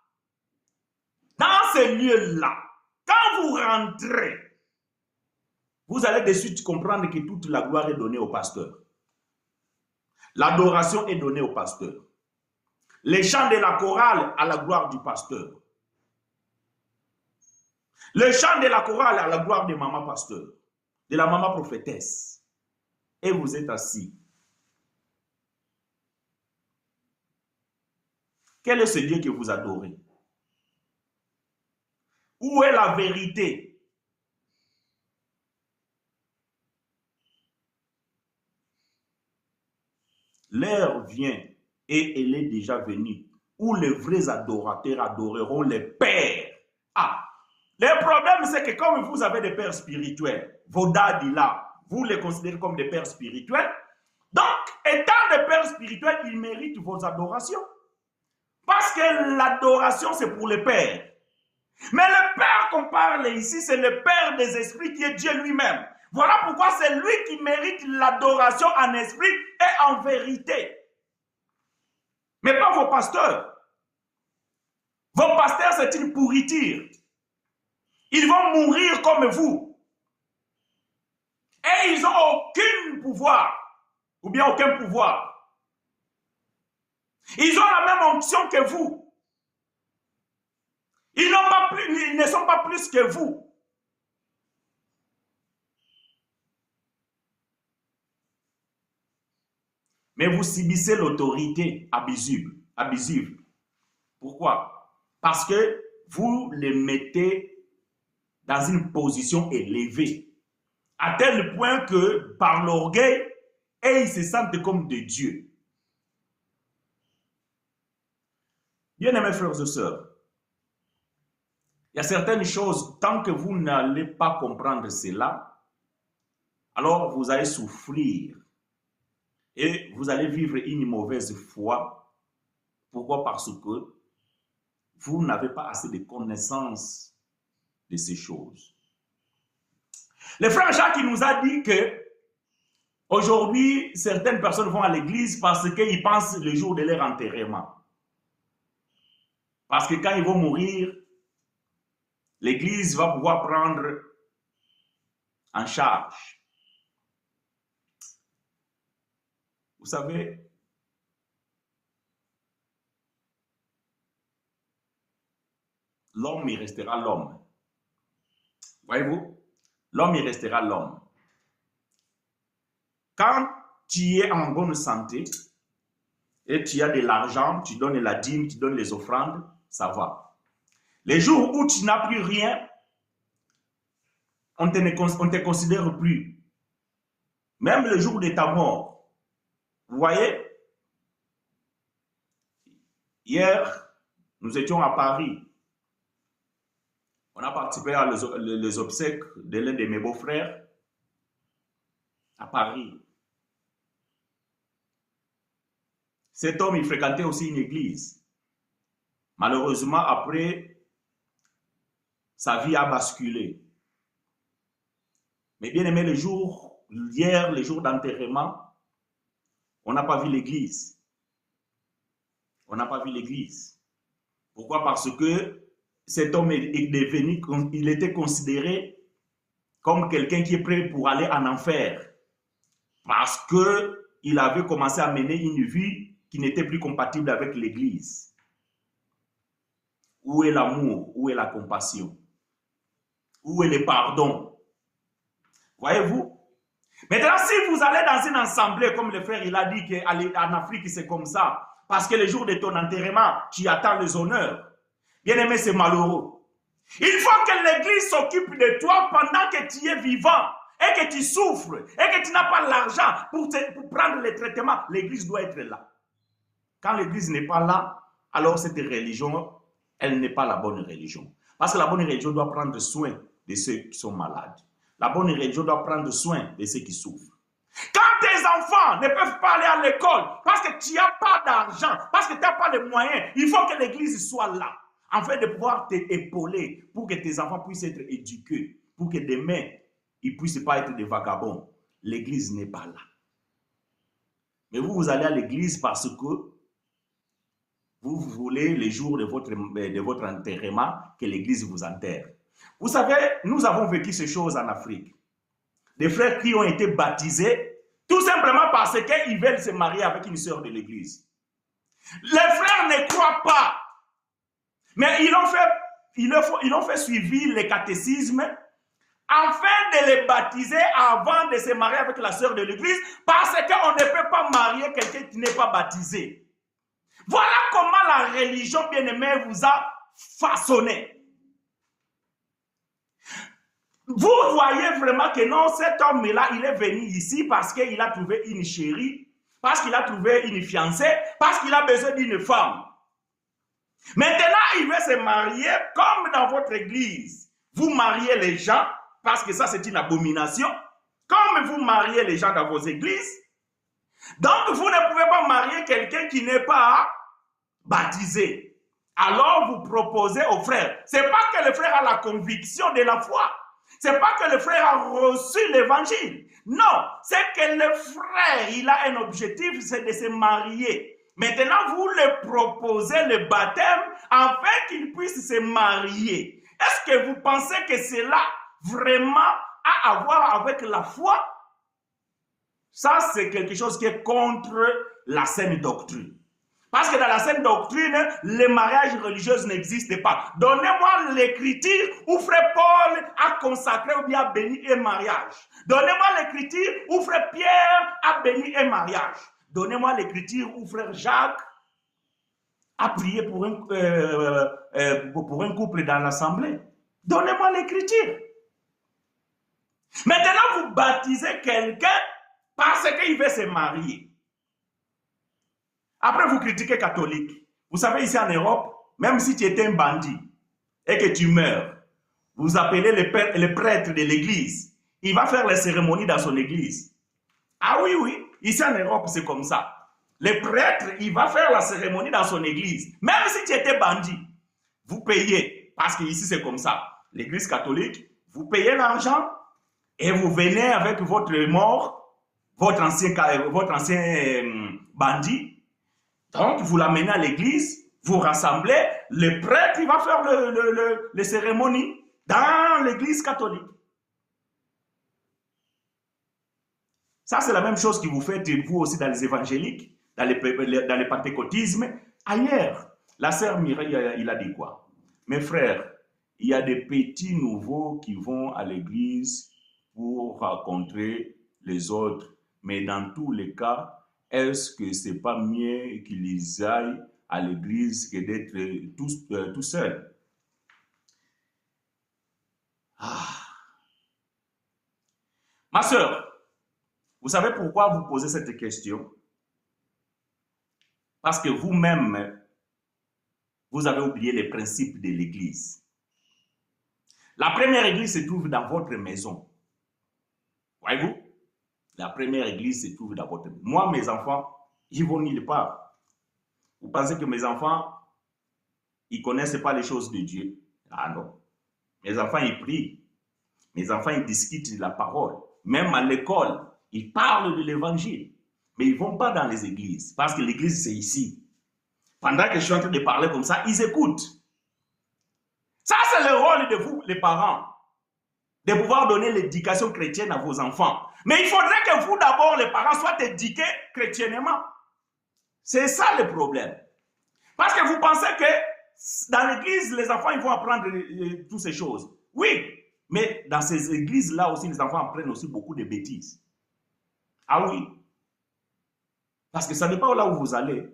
Speaker 1: dans ces lieux-là, quand vous rentrez, vous allez de suite comprendre que toute la gloire est donnée au pasteur. L'adoration est donnée au pasteur. Les chants de la chorale à la gloire du pasteur. Les chants de la chorale à la gloire de maman pasteur, de la maman prophétesse. Et vous êtes assis. Quel est ce Dieu que vous adorez? Où est la vérité? L'heure vient et elle est déjà venue où les vrais adorateurs adoreront les pères. Le problème c'est que comme vous avez des pères spirituels, vos dadis là, vous les considérez comme des pères spirituels. Donc, étant des pères spirituels, ils méritent vos adorations. Parce que l'adoration, c'est pour le Père. Mais le Père qu'on parle ici, c'est le Père des esprits qui est Dieu lui-même. Voilà pourquoi c'est lui qui mérite l'adoration en esprit et en vérité. Mais pas vos pasteurs. Vos pasteurs, c'est une pourriture. Ils vont mourir comme vous. Et ils n'ont aucun pouvoir. Ou bien aucun pouvoir. Ils ont la même onction que vous. Ils ne sont pas plus que vous. mais vous subissez l'autorité abusive. Pourquoi? Parce que vous les mettez dans une position élevée, à tel point que par l'orgueil, ils se sentent comme des dieux. Bien-aimés frères et sœurs, il y a certaines choses, tant que vous n'allez pas comprendre cela, alors vous allez souffrir et vous allez vivre une mauvaise foi. Pourquoi? Parce que vous n'avez pas assez de connaissances de ces choses. Le frère Jacques nous a dit que aujourd'hui, certaines personnes vont à l'église parce qu'ils pensent le jour de leur enterrement. Parce que quand ils vont mourir, l'église va pouvoir prendre en charge. Vous savez, l'homme, il restera l'homme. Voyez-vous? L'homme, il restera l'homme. Quand tu es en bonne santé et tu as de l'argent, tu donnes la dîme, tu donnes les offrandes, ça va. Les jours où tu n'as plus rien, on ne te considère plus. Même le jour de ta mort. Vous voyez? Hier, nous étions à Paris. On a participé à les obsèques de l'un de mes beaux-frères à Paris. Cet homme, il fréquentait aussi une église. Malheureusement, après, sa vie a basculé. Mais bien aimé, hier, le jour d'enterrement, on n'a pas vu l'église. On n'a pas vu l'église. Pourquoi? Parce que cet homme il était considéré comme quelqu'un qui est prêt pour aller en enfer. Parce qu'il avait commencé à mener une vie qui n'était plus compatible avec l'église. Où est l'amour? Où est la compassion? Où est le pardon? Voyez-vous? Maintenant, si vous allez dans une assemblée, comme le frère il a dit qu'en Afrique c'est comme ça, parce que le jour de ton enterrement, tu attends les honneurs. Bien aimé, c'est malheureux. Il faut que l'église s'occupe de toi pendant que tu es vivant et que tu souffres et que tu n'as pas l'argent pour prendre les traitements. L'église doit être là. Quand l'église n'est pas là, alors cette religion, elle n'est pas la bonne religion. Parce que la bonne religion doit prendre soin de ceux qui sont malades. La bonne religion doit prendre soin de ceux qui souffrent. Quand tes enfants ne peuvent pas aller à l'école parce que tu n'as pas d'argent, parce que tu n'as pas les moyens, il faut que l'église soit là, afin de pouvoir t'épauler pour que tes enfants puissent être éduqués, pour que demain, ils ne puissent pas être des vagabonds. L'église n'est pas là. Mais vous allez à l'église parce que vous voulez, le jour de votre enterrement, que l'église vous enterre. Vous savez, nous avons vécu ces choses en Afrique. Des frères qui ont été baptisés, tout simplement parce qu'ils veulent se marier avec une sœur de l'église. Les frères ne croient pas. Mais ils ont fait suivre le catéchisme afin de les baptiser avant de se marier avec la sœur de l'église, parce qu'on ne peut pas marier quelqu'un qui n'est pas baptisé. Voilà comment la religion bien-aimée vous a façonné. Vous voyez vraiment que non, cet homme-là, il est venu ici parce qu'il a trouvé une chérie, parce qu'il a trouvé une fiancée, parce qu'il a besoin d'une femme. Maintenant, il veut se marier comme dans votre église. Vous mariez les gens, parce que ça c'est une abomination, comme vous mariez les gens dans vos églises. Donc, vous ne pouvez pas marier quelqu'un qui n'est pas baptisé. Alors, vous proposez au frère. Ce n'est pas que le frère a la conviction de la foi. Ce n'est pas que le frère a reçu l'évangile. Non, c'est que le frère, il a un objectif, c'est de se marier. Maintenant, vous le proposez le baptême afin qu'il puisse se marier. Est-ce que vous pensez que cela vraiment a à voir avec la foi? Ça, c'est quelque chose qui est contre la saine doctrine. Parce que dans la saine doctrine, les mariages religieux n'existent pas. Donnez-moi l'écriture où frère Paul a consacré ou bien a béni un mariage. Donnez-moi l'écriture où frère Pierre a béni un mariage. donnez-moi l'écriture où frère Jacques a prié pour un couple dans l'assemblée. Donnez-moi l'écriture. Maintenant, vous baptisez quelqu'un parce qu'il veut se marier. Après, vous critiquez catholique. Vous savez, ici en Europe, même si tu étais un bandit et que tu meurs, vous appelez le prêtre de l'église. Il va faire les cérémonies dans son église. Ah oui, oui. Ici en Europe, c'est comme ça. Le prêtre, il va faire la cérémonie dans son église. Même si tu étais bandit, vous payez. Parce qu'ici, c'est comme ça. L'église catholique, vous payez l'argent et vous venez avec votre mort, votre ancien bandit. Donc, vous l'amenez à l'église, vous rassemblez, le prêtre, il va faire les cérémonies dans l'église catholique. Ça, c'est la même chose que vous faites, vous aussi, dans les évangéliques, dans les pentecôtismes, ailleurs. La sœur Mireille, il a dit quoi? Mes frères, il y a des petits nouveaux qui vont à l'église pour rencontrer les autres. Mais dans tous les cas, est-ce que ce n'est pas mieux qu'ils aillent à l'église que d'être tout seuls? Ah. Ma sœur, vous savez pourquoi vous posez cette question? Parce que vous-même, vous avez oublié les principes de l'église. La première église se trouve dans votre maison. Voyez-vous? La première église se trouve dans votre maison. Moi, mes enfants, ils vont nulle part. Vous pensez que mes enfants, ils ne connaissent pas les choses de Dieu? Ah non. Mes enfants, ils prient. Mes enfants, ils discutent de la parole. Même à l'école, ils parlent de l'évangile. Mais ils ne vont pas dans les églises. Parce que l'église, c'est ici. Pendant que je suis en train de parler comme ça, ils écoutent. Ça, c'est le rôle de vous, les parents. De pouvoir donner l'éducation chrétienne à vos enfants. Mais il faudrait que vous, d'abord, les parents, soient éduqués chrétiennement. C'est ça le problème. Parce que vous pensez que dans l'église, les enfants, ils vont apprendre toutes ces choses. Oui, mais dans ces églises-là aussi, les enfants apprennent aussi beaucoup de bêtises. Ah oui. Parce que ça dépend là où vous allez.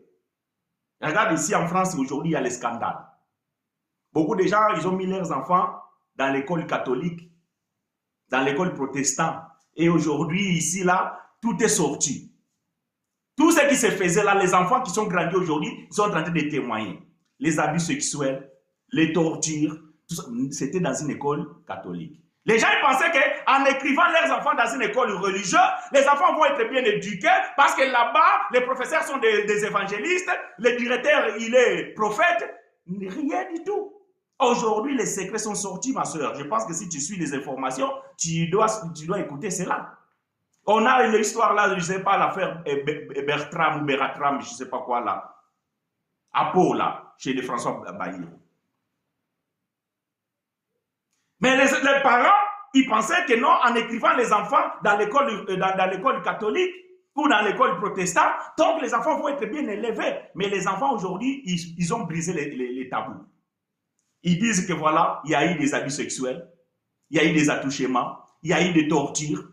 Speaker 1: Regarde ici en France, aujourd'hui, il y a les scandales. Beaucoup de gens, ils ont mis leurs enfants dans l'école catholique, dans l'école protestante. Et aujourd'hui, ici, là, tout est sorti. Tout ce qui se faisait là, les enfants qui sont grandis aujourd'hui, ils sont en train de témoigner. Les abus sexuels, les tortures, c'était dans une école catholique. Les gens ils pensaient qu'en écrivant leurs enfants dans une école religieuse, les enfants vont être bien éduqués parce que là-bas, les professeurs sont des évangélistes, le directeur, il est prophète. Rien du tout. Aujourd'hui, les secrets sont sortis, ma soeur. Je pense que si tu suis les informations, tu dois écouter cela. On a une histoire là, je ne sais pas, l'affaire Bertram ou Beratram, je ne sais pas quoi là. À Pau, là, chez les François Bayrou. Mais les parents, ils pensaient que non, en écrivant les enfants dans l'école catholique ou dans l'école protestante, donc les enfants vont être bien élevés. Mais les enfants aujourd'hui, ils ont brisé les tabous. Ils disent que voilà, il y a eu des abus sexuels, il y a eu des attouchements, il y a eu des tortures.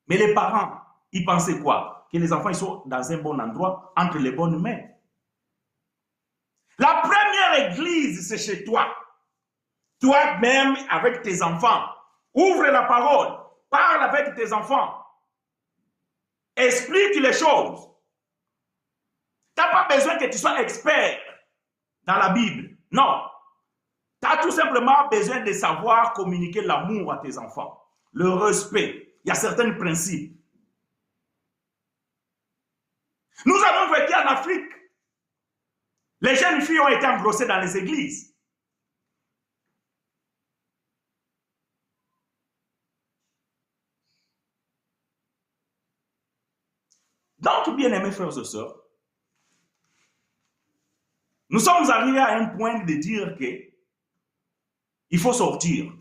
Speaker 1: Mais les parents, ils pensaient quoi? Que les enfants ils sont dans un bon endroit, entre les bonnes mains. La première église, c'est chez toi. Toi-même, avec tes enfants, ouvre la parole, parle avec tes enfants, explique les choses. Tu n'as pas besoin que tu sois expert dans la Bible. Non. Tu as tout simplement besoin de savoir communiquer l'amour à tes enfants, le respect. Il y a certains principes. Nous avons vécu en Afrique. Les jeunes filles ont été engrossées dans les églises. Donc, bien-aimés frères et sœurs, nous sommes arrivés à un point de dire qu'il faut sortir.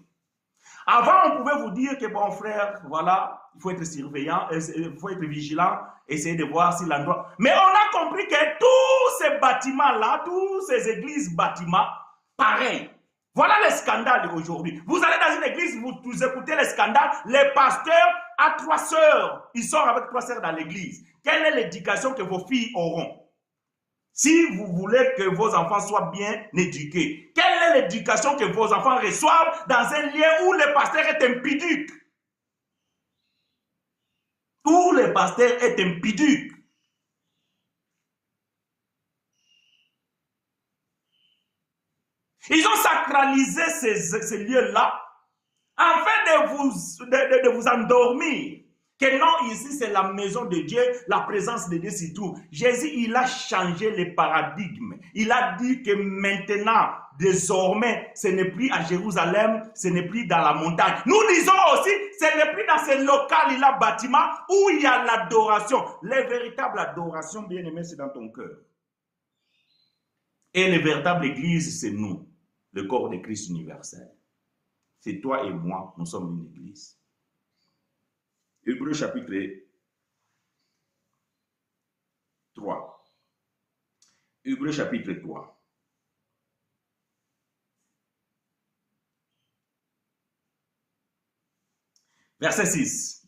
Speaker 1: Avant, on pouvait vous dire que, bon frère, voilà, il faut être surveillant, il faut être vigilant, essayer de voir si l'endroit... Mais on a compris que tous ces bâtiments-là, tous ces églises bâtiments, pareil, Voilà les scandales aujourd'hui. Vous allez dans une église, vous écoutez les scandales. Les pasteurs a 3 sœurs. Ils sortent avec 3 sœurs dans l'église. Quelle est l'éducation que vos filles auront? Si vous voulez que vos enfants soient bien éduqués, quelle est l'éducation que vos enfants reçoivent dans un lieu où le pasteur est impudique? Où le pasteur est impudique. Ils ont sacralisé ces lieux-là afin de vous endormir. Que non, ici c'est la maison de Dieu, la présence de Dieu c'est tout. Jésus, il a changé le paradigme. Il a dit que maintenant, désormais, ce n'est plus à Jérusalem, ce n'est plus dans la montagne. Nous disons aussi, ce n'est plus dans ce local, il a bâtiment où il y a l'adoration. La véritable adoration, bien aimé, c'est dans ton cœur. Et la véritable église, c'est nous, le corps de Christ universel. C'est toi et moi, nous sommes une église. Hébreux chapitre 3. Hébreux chapitre 3. Verset 6.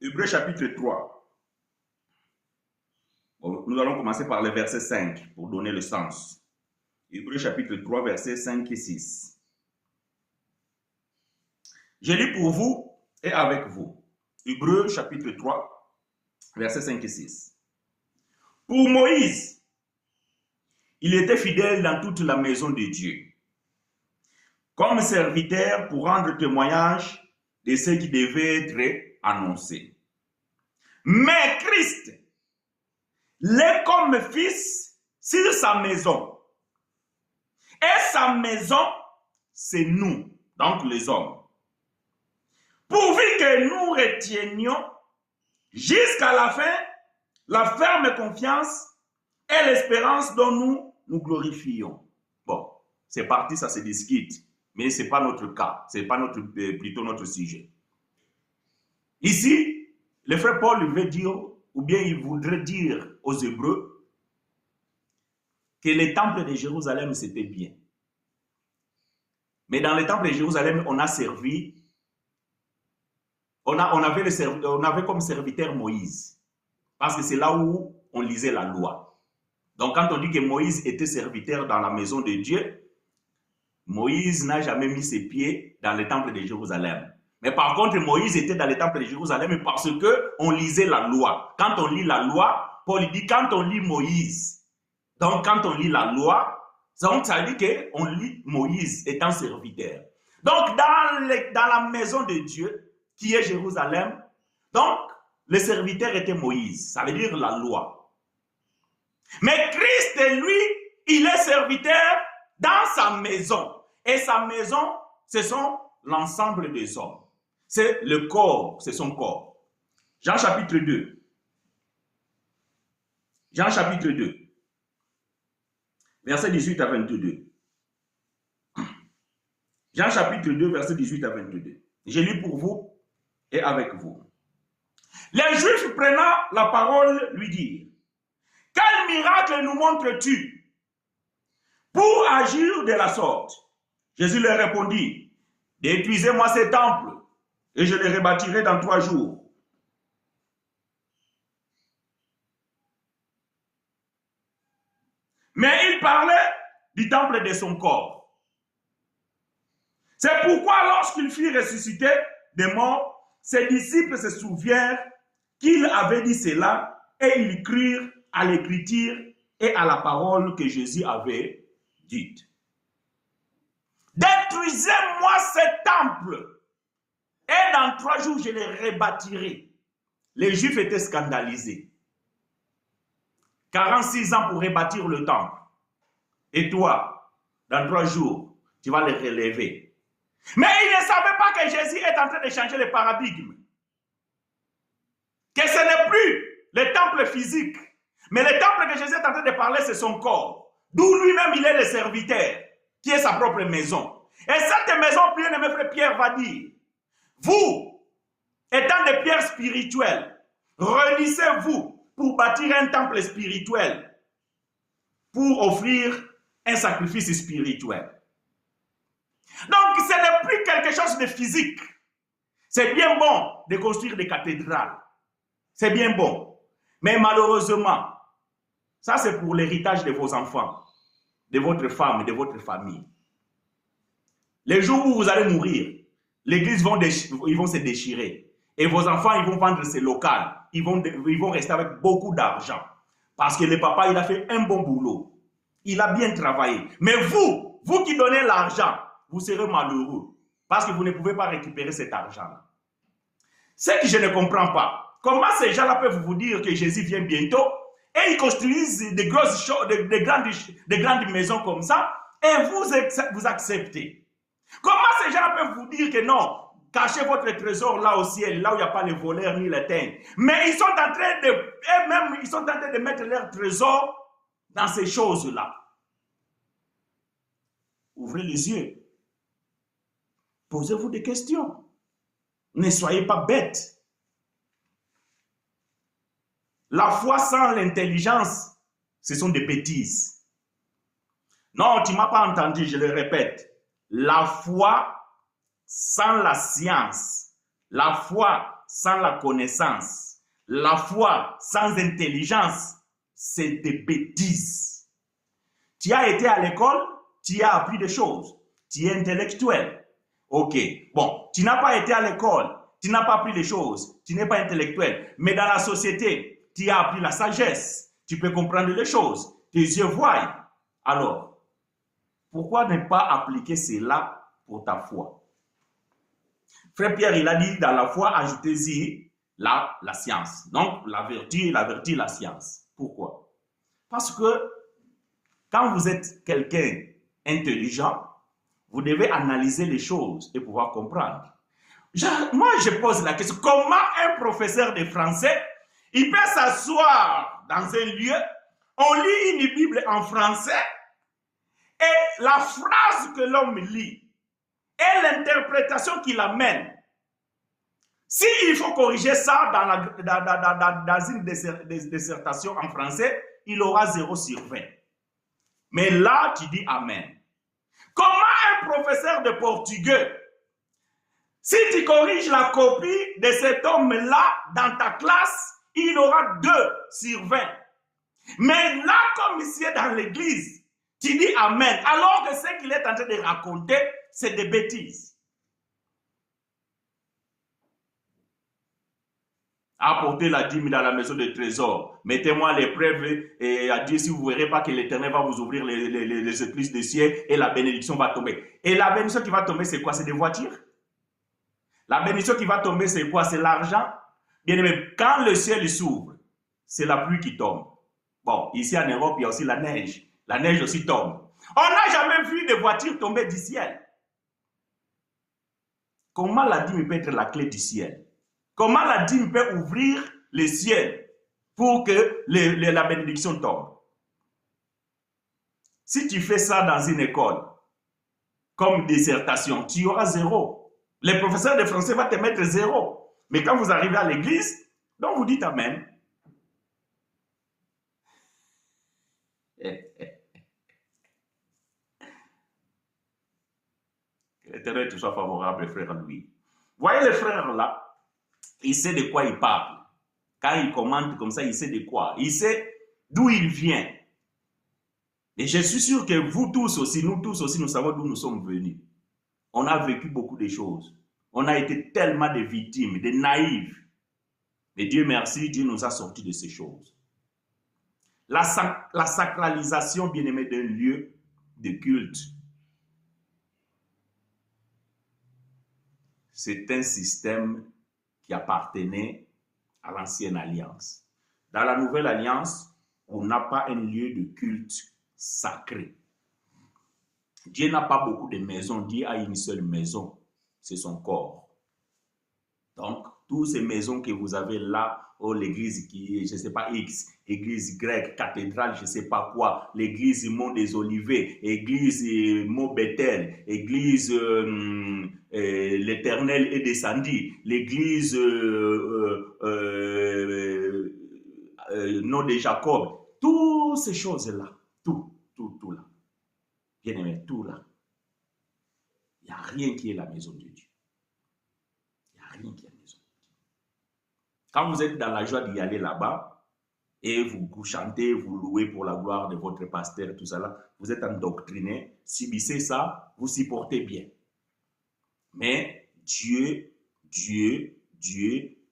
Speaker 1: Hébreux chapitre 3. Nous allons commencer par le verset 5 pour donner le sens. Hébreux chapitre 3, versets 5 et 6. Je lis pour vous et avec vous. Hébreux chapitre 3, versets 5 et 6. Pour Moïse, il était fidèle dans toute la maison de Dieu, comme serviteur pour rendre témoignage de ce qui devait être annoncé. Mais Christ l'est comme fils sur sa maison. Et sa maison, c'est nous, donc les hommes. Pourvu que nous retiennions jusqu'à la fin la ferme confiance et l'espérance dont nous nous glorifions. Bon, c'est parti, ça se discute, mais ce n'est pas notre cas, ce n'est pas plutôt notre sujet. Ici, le frère Paul veut dire, ou bien il voudrait dire aux Hébreux que le temple de Jérusalem, c'était bien. Mais dans le temple de Jérusalem, on a servi, on avait comme serviteur Moïse. Parce que c'est là où on lisait la loi. Donc quand on dit que Moïse était serviteur dans la maison de Dieu, Moïse n'a jamais mis ses pieds dans le temple de Jérusalem. Mais par contre, Moïse était dans le temple de Jérusalem parce qu'on lisait la loi. Quand on lit la loi, Paul dit quand on lit Moïse. Donc quand on lit la loi, donc ça veut dire qu'on lit Moïse étant serviteur. Donc dans la maison de Dieu, qui est Jérusalem, donc le serviteur était Moïse, ça veut dire la loi. Mais Christ, lui, il est serviteur dans sa maison. Et sa maison, ce sont l'ensemble des hommes. C'est le corps, c'est son corps. Jean chapitre 2. Jean chapitre 2. Verset 18 à 22. Jean chapitre 2, verset 18 à 22. Je lis pour vous et avec vous. Les Juifs prenant la parole lui dirent: quel miracle nous montres-tu pour agir de la sorte? Jésus leur répondit: détruisez-moi ce temple et je le rebâtirai dans 3 jours. Mais il parlait du temple de son corps. C'est pourquoi lorsqu'il fut ressuscité des morts, ses disciples se souvinrent qu'il avait dit cela et ils crurent à l'écriture et à la parole que Jésus avait dite. Détruisez-moi ce temple et dans 3 jours je le rebâtirai. Les Juifs étaient scandalisés. 46 ans pour rebâtir le temple. Et toi, dans 3 jours, tu vas le relever. Mais ils ne savaient pas que Jésus est en train de changer le paradigme. Que ce n'est plus le temple physique. Mais le temple que Jésus est en train de parler, c'est son corps. D'où lui-même il est le serviteur, qui est sa propre maison. Et cette maison, bien aimé frère Pierre va dire, vous, étant Prenant des pierres spirituelles, réunissez-vous pour bâtir un temple spirituel, pour offrir un sacrifice spirituel. Donc, ce n'est plus quelque chose de physique. C'est bien bon de construire des cathédrales. C'est bien bon. Mais malheureusement, ça c'est pour l'héritage de vos enfants, de votre femme et de votre famille. Les jours où vous allez mourir, l'église ils vont se déchirer. Et vos enfants, ils vont vendre ces locales. Ils vont rester avec beaucoup d'argent. Parce que le papa, il a fait un bon boulot. Il a bien travaillé. Mais vous qui donnez l'argent, vous serez malheureux. Parce que vous ne pouvez pas récupérer cet argent-là. Ce que je ne comprends pas, comment ces gens-là peuvent vous dire que Jésus vient bientôt et ils construisent des grosses choses, des grandes maisons comme ça et vous acceptez. Comment ces gens-là peuvent vous dire que non, cachez votre trésor là au ciel, là où il n'y a pas les voleurs ni les teintes. Mais ils sont en train de mettre leur trésor dans ces choses-là. Ouvrez les yeux. Posez-vous des questions. Ne soyez pas bêtes. La foi sans l'intelligence, ce sont des bêtises. Non, tu ne m'as pas entendu, je le répète. La foi sans la science, la foi sans la connaissance, la foi sans intelligence, c'est des bêtises. Tu as été à l'école, tu as appris des choses, tu es intellectuel. Ok, bon, tu n'as pas été à l'école, tu n'as pas appris les choses, tu n'es pas intellectuel, mais dans la société, tu as appris la sagesse, tu peux comprendre les choses, tes yeux voient. Alors, pourquoi ne pas appliquer cela pour ta foi? Frère Pierre, il a dit dans la foi, ajoutez-y la science. Donc, la vertu, la science. Pourquoi? Parce que quand vous êtes quelqu'un intelligent, vous devez analyser les choses et pouvoir comprendre. Moi, je pose la question, comment un professeur de français, il peut s'asseoir dans un lieu, on lit une Bible en français, et la phrase que l'homme lit, et l'interprétation qu'il amène, s'il faut corriger ça dans une dissertation en français, il aura 0 sur 20. Mais là, tu dis Amen. Comment un professeur de portugais, si tu corriges la copie de cet homme-là dans ta classe, il aura 2 sur 20. Mais là, comme ici dans l'église, tu dis Amen, alors que ce qu'il est en train de raconter, c'est des bêtises. Apportez la dîme dans la maison de trésor. Mettez-moi les preuves et à Dieu si vous ne verrez pas que l'Éternel va vous ouvrir les écluses des cieux et la bénédiction va tomber. Et la bénédiction qui va tomber, c'est quoi? C'est des voitures. La bénédiction qui va tomber, c'est quoi? C'est l'argent. Bien aimé, quand le ciel s'ouvre, c'est la pluie qui tombe. Bon, ici en Europe, il y a aussi la neige. La neige aussi tombe. On n'a jamais vu de voitures tomber du ciel. Comment la dîme peut être la clé du ciel? Comment la dîme peut ouvrir le ciel pour que la bénédiction tombe? Si tu fais ça dans une école, comme dissertation, tu auras 0. Le professeur de français va te mettre 0. Mais quand vous arrivez à l'église, donc vous dites Amen. Que l'Éternel te soit favorable, frère Louis. Voyez le frère là, il sait de quoi il parle. Quand il commente comme ça, il sait de quoi. Il sait d'où il vient. Et je suis sûr que vous tous aussi, nous savons d'où nous sommes venus. On a vécu beaucoup de choses. On a été tellement de victimes, de naïfs. Mais Dieu merci, Dieu nous a sortis de ces choses. La sacralisation, bien-aimé, d'un lieu de culte, c'est un système qui appartenait à l'ancienne alliance. Dans la nouvelle alliance, on n'a pas un lieu de culte sacré. Dieu n'a pas beaucoup de maisons. Dieu a une seule maison, c'est son corps. Donc, toutes ces maisons que vous avez là, oh, l'église qui, je ne sais pas, X, église grecque, cathédrale, je ne sais pas quoi, l'église Mont des Olivets, église Mont Bethel, église l'Éternel est descendu, l'église nom de Jacob, toutes ces choses-là, tout là, bien aimé, tout là, il n'y a rien qui est la maison de Dieu. Il n'y a rien qui est la maison de Dieu. Quand vous êtes dans la joie d'y aller là-bas, et vous chantez, vous louez pour la gloire de votre pasteur, tout ça là, vous êtes endoctriné, subissez ça, vous supportez bien. Mais Dieu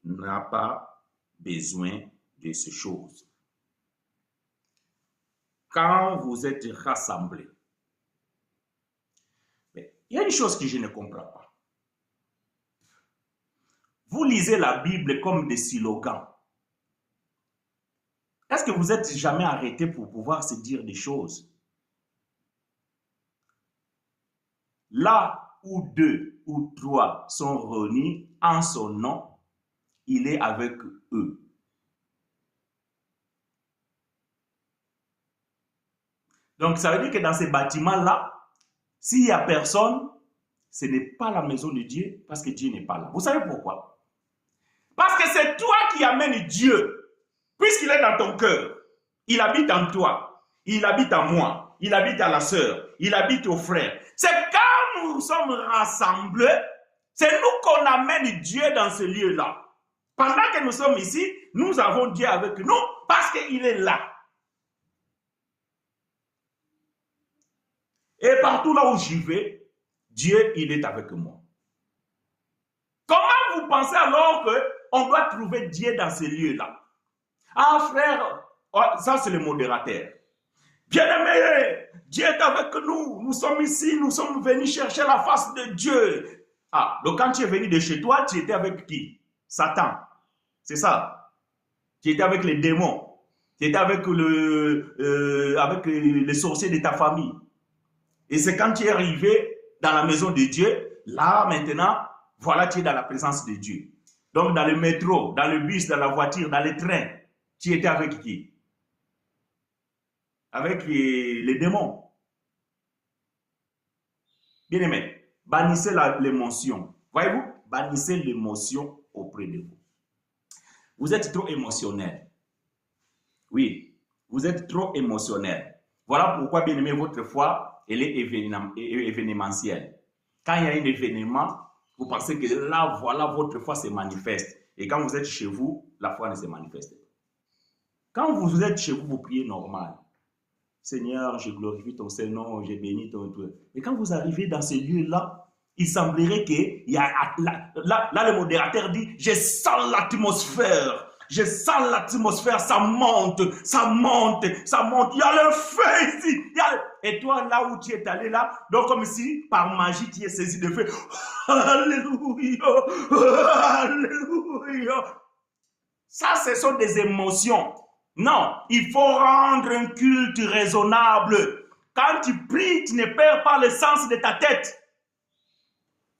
Speaker 1: n'a pas besoin de ces choses. Quand vous êtes rassemblés, il y a une chose que je ne comprends pas. Vous lisez la Bible comme des slogans. Est-ce que vous êtes jamais arrêté pour pouvoir se dire des choses? Là où 2 ou 3 sont réunis en son nom, il est avec eux. Donc, ça veut dire que dans ces bâtiments-là, s'il n'y a personne, ce n'est pas la maison de Dieu parce que Dieu n'est pas là. Vous savez pourquoi? Parce que c'est toi qui amènes Dieu, puisqu'il est dans ton cœur. Il habite en toi, il habite en moi, il habite à la sœur, il habite au frère. C'est quand nous sommes rassemblés, c'est nous qu'on amène Dieu dans ce lieu-là. Pendant que nous sommes ici, nous avons Dieu avec nous parce qu'il est là. Et partout là où j'y vais, Dieu, il est avec moi. Comment vous pensez alors qu'on doit trouver Dieu dans ces lieux-là? Ah frère, ça c'est le modérateur. Bien-aimé, Dieu est avec nous. Nous sommes ici, nous sommes venus chercher la face de Dieu. Ah, donc quand tu es venu de chez toi, tu étais avec qui? Satan. C'est ça. Tu étais avec les démons. Tu étais avec les sorciers de ta famille. Et c'est quand tu es arrivé dans la maison de Dieu, là maintenant, voilà, tu es dans la présence de Dieu. Donc dans le métro, dans le bus, dans la voiture, dans le train, tu étais avec qui? Avec les démons. Bien aimé, bannissez l'émotion. Voyez-vous, bannissez l'émotion auprès de vous. Vous êtes trop émotionnel. Oui, vous êtes trop émotionnel. Voilà pourquoi, bien aimé, votre foi, elle est événementielle. Quand il y a un événement, vous pensez que là, voilà, votre foi se manifeste. Et quand vous êtes chez vous, la foi ne se manifeste pas. Quand vous êtes chez vous, vous priez normal. Seigneur, je glorifie ton Saint-Nom, je bénis ton Dieu. Et quand vous arrivez dans ce lieu-là, il semblerait que là, le modérateur dit, je sens l'atmosphère. Je sens l'atmosphère, ça monte, ça monte, ça monte. Il y a le feu ici. Et toi, là où tu es allé là, donc comme si par magie tu es saisi de feu. Alléluia, alléluia. Ça, ce sont des émotions. Non, il faut rendre un culte raisonnable. Quand tu pries, tu ne perds pas le sens de ta tête.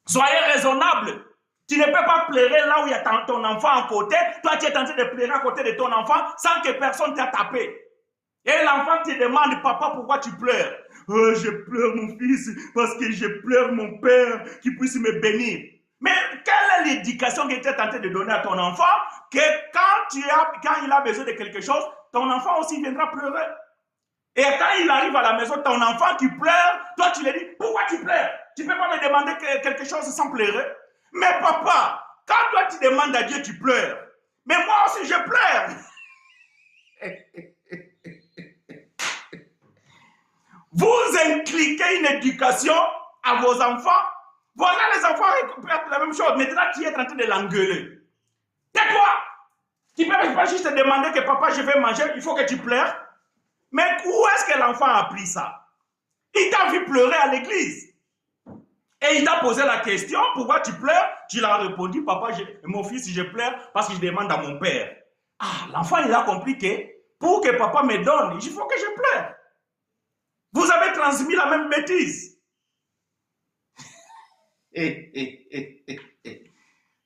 Speaker 1: Soyez raisonnable. Tu ne peux pas pleurer là où il y a ton enfant à côté. Toi, tu es en train de pleurer à côté de ton enfant sans que personne t'a tapé. Et l'enfant te demande, papa, pourquoi tu pleures? Oh, je pleure mon fils parce que je pleure mon père qui puisse me bénir. Mais quelle est l'éducation que tu es en train de donner à ton enfant que quand il a besoin de quelque chose, ton enfant aussi viendra pleurer. Et quand il arrive à la maison, ton enfant qui pleure, toi tu lui dis, pourquoi tu pleures? Tu ne peux pas me demander quelque chose sans pleurer? Mais papa, quand toi tu demandes à Dieu, tu pleures. Mais moi aussi je pleure. Vous inculquez une éducation à vos enfants. Voilà, les enfants répètent la même chose. Maintenant, tu es en train de l'engueuler. Tais-toi. Tu ne peux pas juste te demander que papa, je vais manger, il faut que tu pleures. Mais où est-ce que l'enfant a appris ça? Il t'a vu pleurer à l'église. Et il t'a posé la question, pourquoi tu pleures? Tu l'as répondu, papa, mon fils, je pleure parce que je demande à mon père. Ah, l'enfant, il a compris que pour que papa me donne, il faut que je pleure. Vous avez transmis la même bêtise.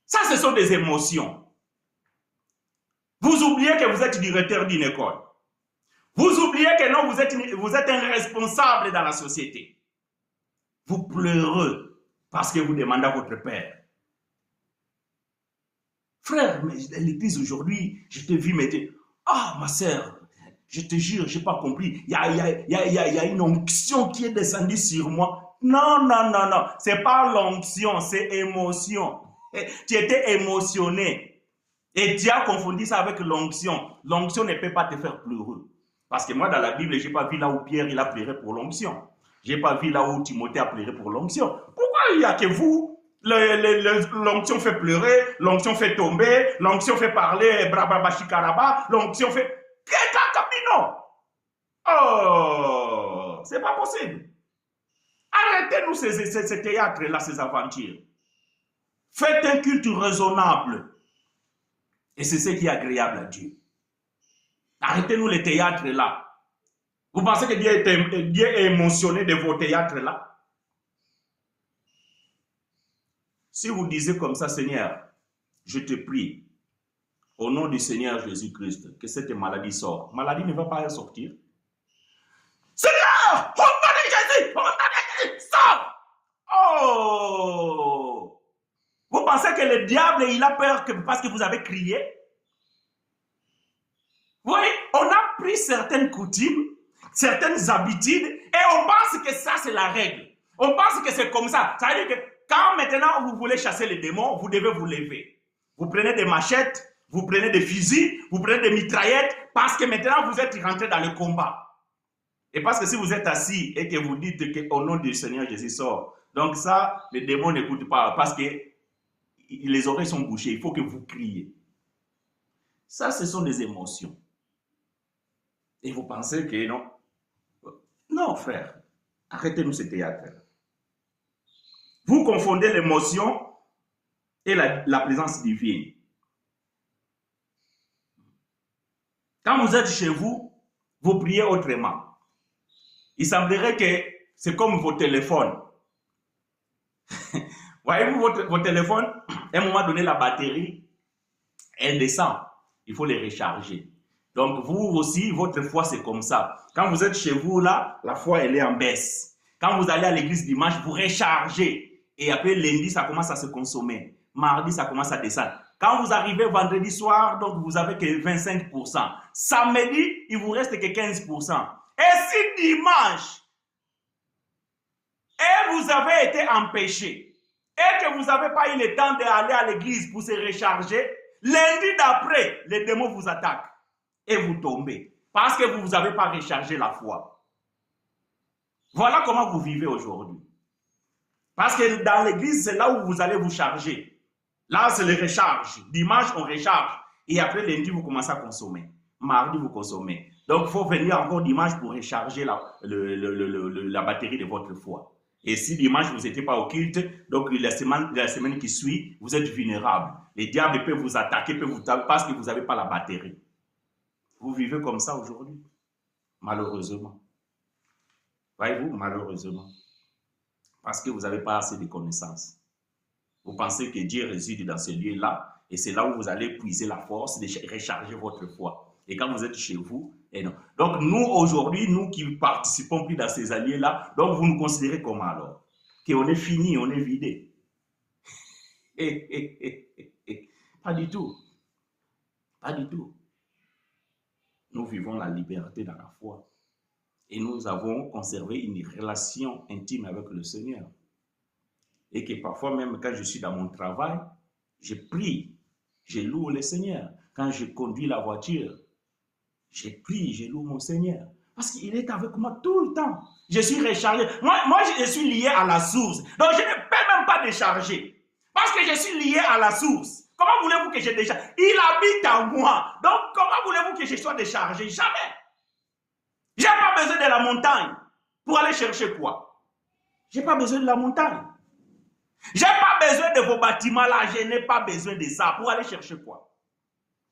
Speaker 1: Ça, Ça, ce sont des émotions. Vous oubliez que vous êtes directeur d'une école. Vous oubliez que non, vous êtes un responsable dans la société. Vous pleurez parce que vous demandez à votre père. Frère, mais l'église aujourd'hui, je t'ai vu, mais ma sœur, je te jure, je n'ai pas compris. Il y a une onction qui est descendue sur moi. Non. Ce n'est pas l'onction, c'est émotion. Tu étais émotionné. Et tu as confondu ça avec l'onction. L'onction ne peut pas te faire pleurer. Parce que moi, dans la Bible, je n'ai pas vu là où Pierre il a pleuré pour l'onction. Je n'ai pas vu là où Timothée a pleuré pour l'onction. Pourquoi il n'y a que vous? L'onction fait pleurer, l'onction fait tomber, l'onction fait parler, brababachikaraba, l'onction fait... Non! Oh! C'est pas possible. Arrêtez-nous ces théâtres-là, ces aventures. Faites un culte raisonnable. Et c'est ce qui est agréable à Dieu. Arrêtez-nous les théâtres-là. Vous pensez que Dieu est émotionné de vos théâtres-là? Si vous disiez comme ça, Seigneur, je te prie, au nom du Seigneur Jésus-Christ, que cette maladie sorte. Maladie ne va pas sortir. Seigneur, au nom de Jésus, sort! Oh! Vous pensez que le diable, il a peur parce que vous avez crié? Vous voyez, on a pris certaines coutumes, certaines habitudes, et on pense que ça, c'est la règle. On pense que c'est comme ça. Ça veut dire que quand maintenant vous voulez chasser les démons, vous devez vous lever. Vous prenez des machettes, vous prenez des fusils, vous prenez des mitraillettes, parce que maintenant vous êtes rentré dans le combat. Et parce que si vous êtes assis et que vous dites qu'au nom du Seigneur Jésus sort, donc ça, les démons n'écoutent pas, parce que les oreilles sont bouchées, il faut que vous criez. Ça, ce sont des émotions. Et vous pensez que non? Non, frère, arrêtez-nous ce théâtre. Vous confondez l'émotion et la présence divine. Quand vous êtes chez vous, vous priez autrement. Il semblerait que c'est comme vos téléphones. Voyez-vous, vos téléphones, à un moment donné, la batterie, elle descend. Il faut les recharger. Donc, vous aussi, votre foi, c'est comme ça. Quand vous êtes chez vous, là, la foi, elle est en baisse. Quand vous allez à l'église dimanche, vous rechargez. Et après, lundi, ça commence à se consommer. Mardi, ça commence à descendre. Quand vous arrivez vendredi soir, donc vous avez que 25%. Samedi, il vous reste que 15%. Et si dimanche, et vous avez été empêché, et que vous n'avez pas eu le temps d'aller à l'église pour se recharger, lundi d'après, les démons vous attaquent. Et vous tombez. Parce que vous n'avez pas rechargé la foi. Voilà comment vous vivez aujourd'hui. Parce que dans l'église, c'est là où vous allez vous charger. Là, c'est le recharge. Dimanche, on recharge. Et après, lundi, vous commencez à consommer. Mardi, vous consommez. Donc, il faut venir encore dimanche pour recharger la batterie de votre foi. Et si dimanche, vous n'étiez pas au culte, donc la semaine qui suit, vous êtes vulnérable. Les diables peuvent vous attaquer, peuvent vous taper parce que vous n'avez pas la batterie. Vous vivez comme ça aujourd'hui, malheureusement. Voyez-vous, malheureusement. Parce que vous n'avez pas assez de connaissances. Vous pensez que Dieu réside dans ce lieu-là, et c'est là où vous allez puiser la force de recharger votre foi. Et quand vous êtes chez vous, et non. Donc nous, aujourd'hui, nous qui ne participons plus dans ces alliés-là, donc vous nous considérez comment alors? Qu'on est fini, on est vidé. Pas du tout. Pas du tout. Nous vivons la liberté dans la foi. Et nous avons conservé une relation intime avec le Seigneur. Et que parfois, même quand je suis dans mon travail, je prie, je loue le Seigneur. Quand je conduis la voiture, je prie, je loue mon Seigneur. Parce qu'il est avec moi tout le temps. Je suis rechargé. Moi, je suis lié à la source. Donc, je ne peux même pas décharger. Parce que je suis lié à la source. Comment voulez-vous que je décharge? Il habite en moi. Donc, comment voulez-vous que je sois déchargé? Jamais. Je n'ai pas besoin de la montagne pour aller chercher quoi? Je n'ai pas besoin de la montagne. Je n'ai pas besoin de vos bâtiments là. Je n'ai pas besoin de ça. Pour aller chercher quoi?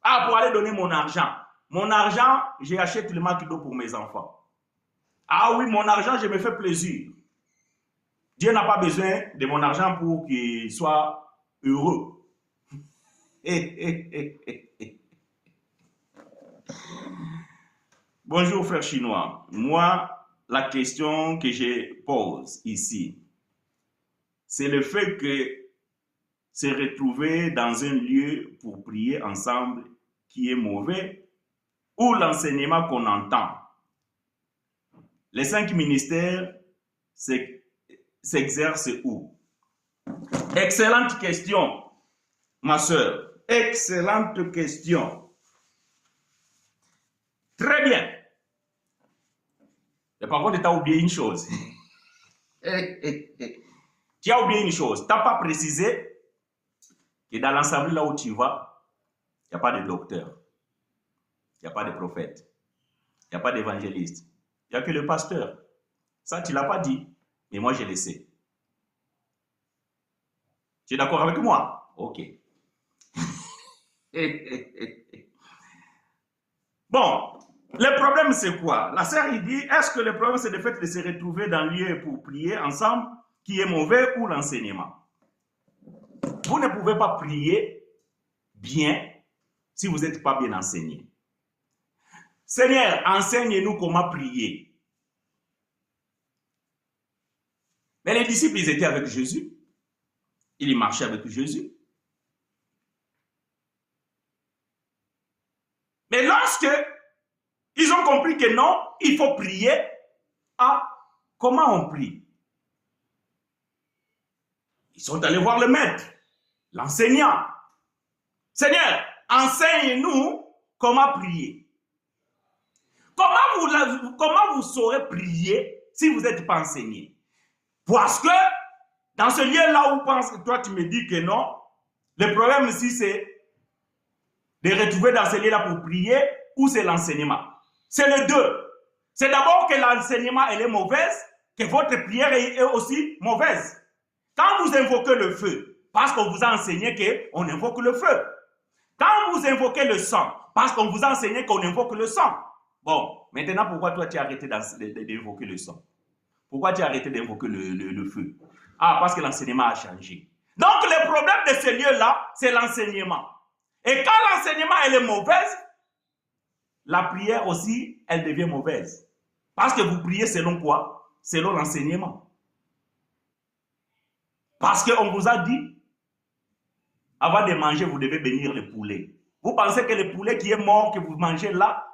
Speaker 1: Ah, pour aller donner mon argent. Mon argent, j'achète le McDo pour mes enfants. Ah oui, mon argent, je me fais plaisir. Dieu n'a pas besoin de mon argent pour qu'il soit heureux. Bonjour frère chinois. Moi, la question que je pose ici, c'est le fait que se retrouver dans un lieu pour prier ensemble qui est mauvais ou l'enseignement qu'on entend. Les 5 ministères s'exercent où? Excellente question, ma soeur. Excellente question. Très bien. Mais par contre, tu as oublié une chose. Tu as oublié une chose. Tu n'as pas précisé que dans l'ensemble là où tu vas, il n'y a pas de docteur. Il n'y a pas de prophète. Il n'y a pas d'évangéliste. Il n'y a que le pasteur. Ça, tu ne l'as pas dit. Mais moi, je le sais. Tu es d'accord avec moi? Ok. Bon, le problème, c'est quoi? La sœur, il dit, est-ce que le problème, c'est le fait de se retrouver dans le lieu pour prier ensemble qui est mauvais ou l'enseignement? Vous ne pouvez pas prier bien si vous n'êtes pas bien enseigné. Seigneur, enseigne-nous comment prier. Mais les disciples, ils étaient avec Jésus. Ils marchaient avec Jésus. Mais lorsque ils ont compris que non, il faut prier, comment on prie? Ils sont allés voir le maître, l'enseignant. Seigneur, enseigne-nous comment prier. Comment vous saurez prier si vous n'êtes pas enseigné? Parce que dans ce lieu-là où toi tu me dis que non, le problème ici c'est de retrouver dans ce lieu-là pour prier ou c'est l'enseignement. C'est les deux. C'est d'abord que l'enseignement est mauvaise, que votre prière est aussi mauvaise. Quand vous invoquez le feu, parce qu'on vous a enseigné qu'on invoque le feu. Quand vous invoquez le sang, parce qu'on vous a enseigné qu'on invoque le sang. Bon, maintenant pourquoi toi tu as arrêté d'invoquer le sang? Pourquoi tu as arrêté d'invoquer le feu? Ah, parce que l'enseignement a changé. Donc le problème de ce lieu-là, c'est l'enseignement. Et quand l'enseignement est mauvaise, la prière aussi, elle devient mauvaise. Parce que vous priez selon quoi? Selon l'enseignement. Parce qu'on vous a dit, avant de manger, vous devez bénir le poulet. Vous pensez que le poulet qui est mort, que vous mangez là,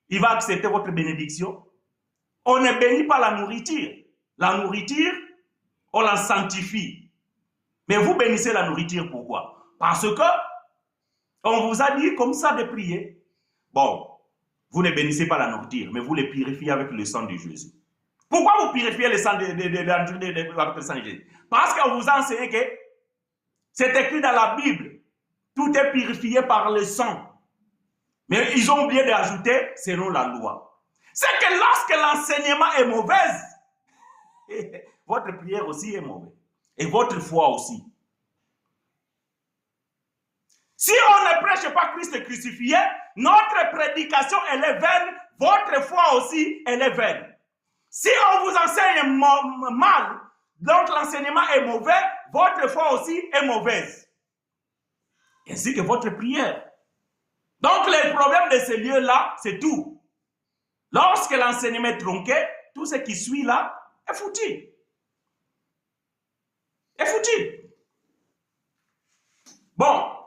Speaker 1: il va accepter votre bénédiction? On ne bénit pas la nourriture. La nourriture, on la sanctifie. Mais vous bénissez la nourriture, pourquoi? Parce que on vous a dit comme ça de prier. Bon, vous ne bénissez pas la nourriture, mais vous les purifiez avec le sang de Jésus. Pourquoi vous purifiez le sang avec le sang de Jésus? Parce qu'on vous a enseigné que c'est écrit dans la Bible. Tout est purifié par le sang. Mais ils ont oublié d'ajouter selon la loi. C'est que lorsque l'enseignement est mauvaise, votre prière aussi est mauvaise. Et votre foi aussi. Si on ne prêche pas Christ crucifié, notre prédication elle est vaine, votre foi aussi elle est vaine. Si on vous enseigne mal, donc l'enseignement est mauvais, votre foi aussi est mauvaise. Ainsi que votre prière. Donc le problème de ce lieu-là, c'est tout. Lorsque l'enseignement est tronqué, tout ce qui suit là est foutu. Est foutu. Bon.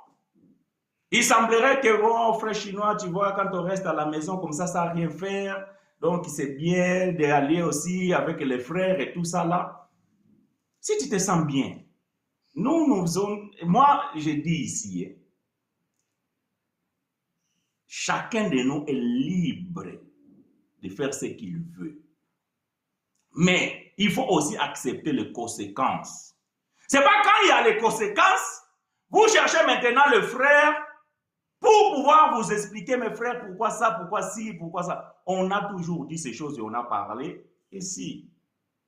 Speaker 1: Il semblerait que, bon, frère chinois, tu vois, quand on reste à la maison comme ça n'a rien faire, donc c'est bien d'aller aussi avec les frères et tout ça là. Si tu te sens bien, moi, je dis ici, chacun de nous est libre de faire ce qu'il veut. Mais il faut aussi accepter les conséquences. Ce n'est pas quand il y a les conséquences, vous cherchez maintenant le frère pour pouvoir vous expliquer, mes frères, pourquoi ça, pourquoi ci, pourquoi ça. On a toujours dit ces choses et on a parlé. Et si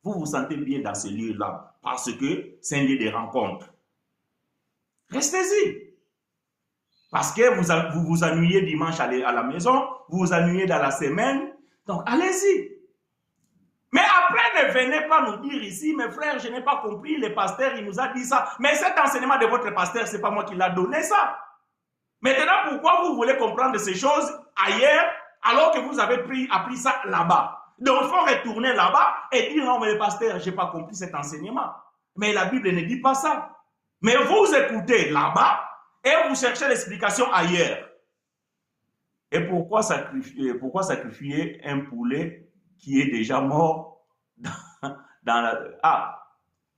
Speaker 1: vous vous sentez bien dans ce lieu-là, parce que c'est un lieu de rencontre, restez-y. Parce que vous vous ennuyez dimanche à la maison, vous vous ennuyez dans la semaine, donc allez-y. Mais après, ne venez pas nous dire ici, mes frères, je n'ai pas compris, le pasteur, il nous a dit ça. Mais cet enseignement de votre pasteur, ce n'est pas moi qui l'a donné ça. Maintenant, pourquoi vous voulez comprendre ces choses ailleurs alors que vous avez appris ça là-bas? Donc, il faut retourner là-bas et dire non, mais le pasteur, je n'ai pas compris cet enseignement. Mais la Bible ne dit pas ça. Mais vous écoutez là-bas et vous cherchez l'explication ailleurs. Et pourquoi sacrifier un poulet qui est déjà mort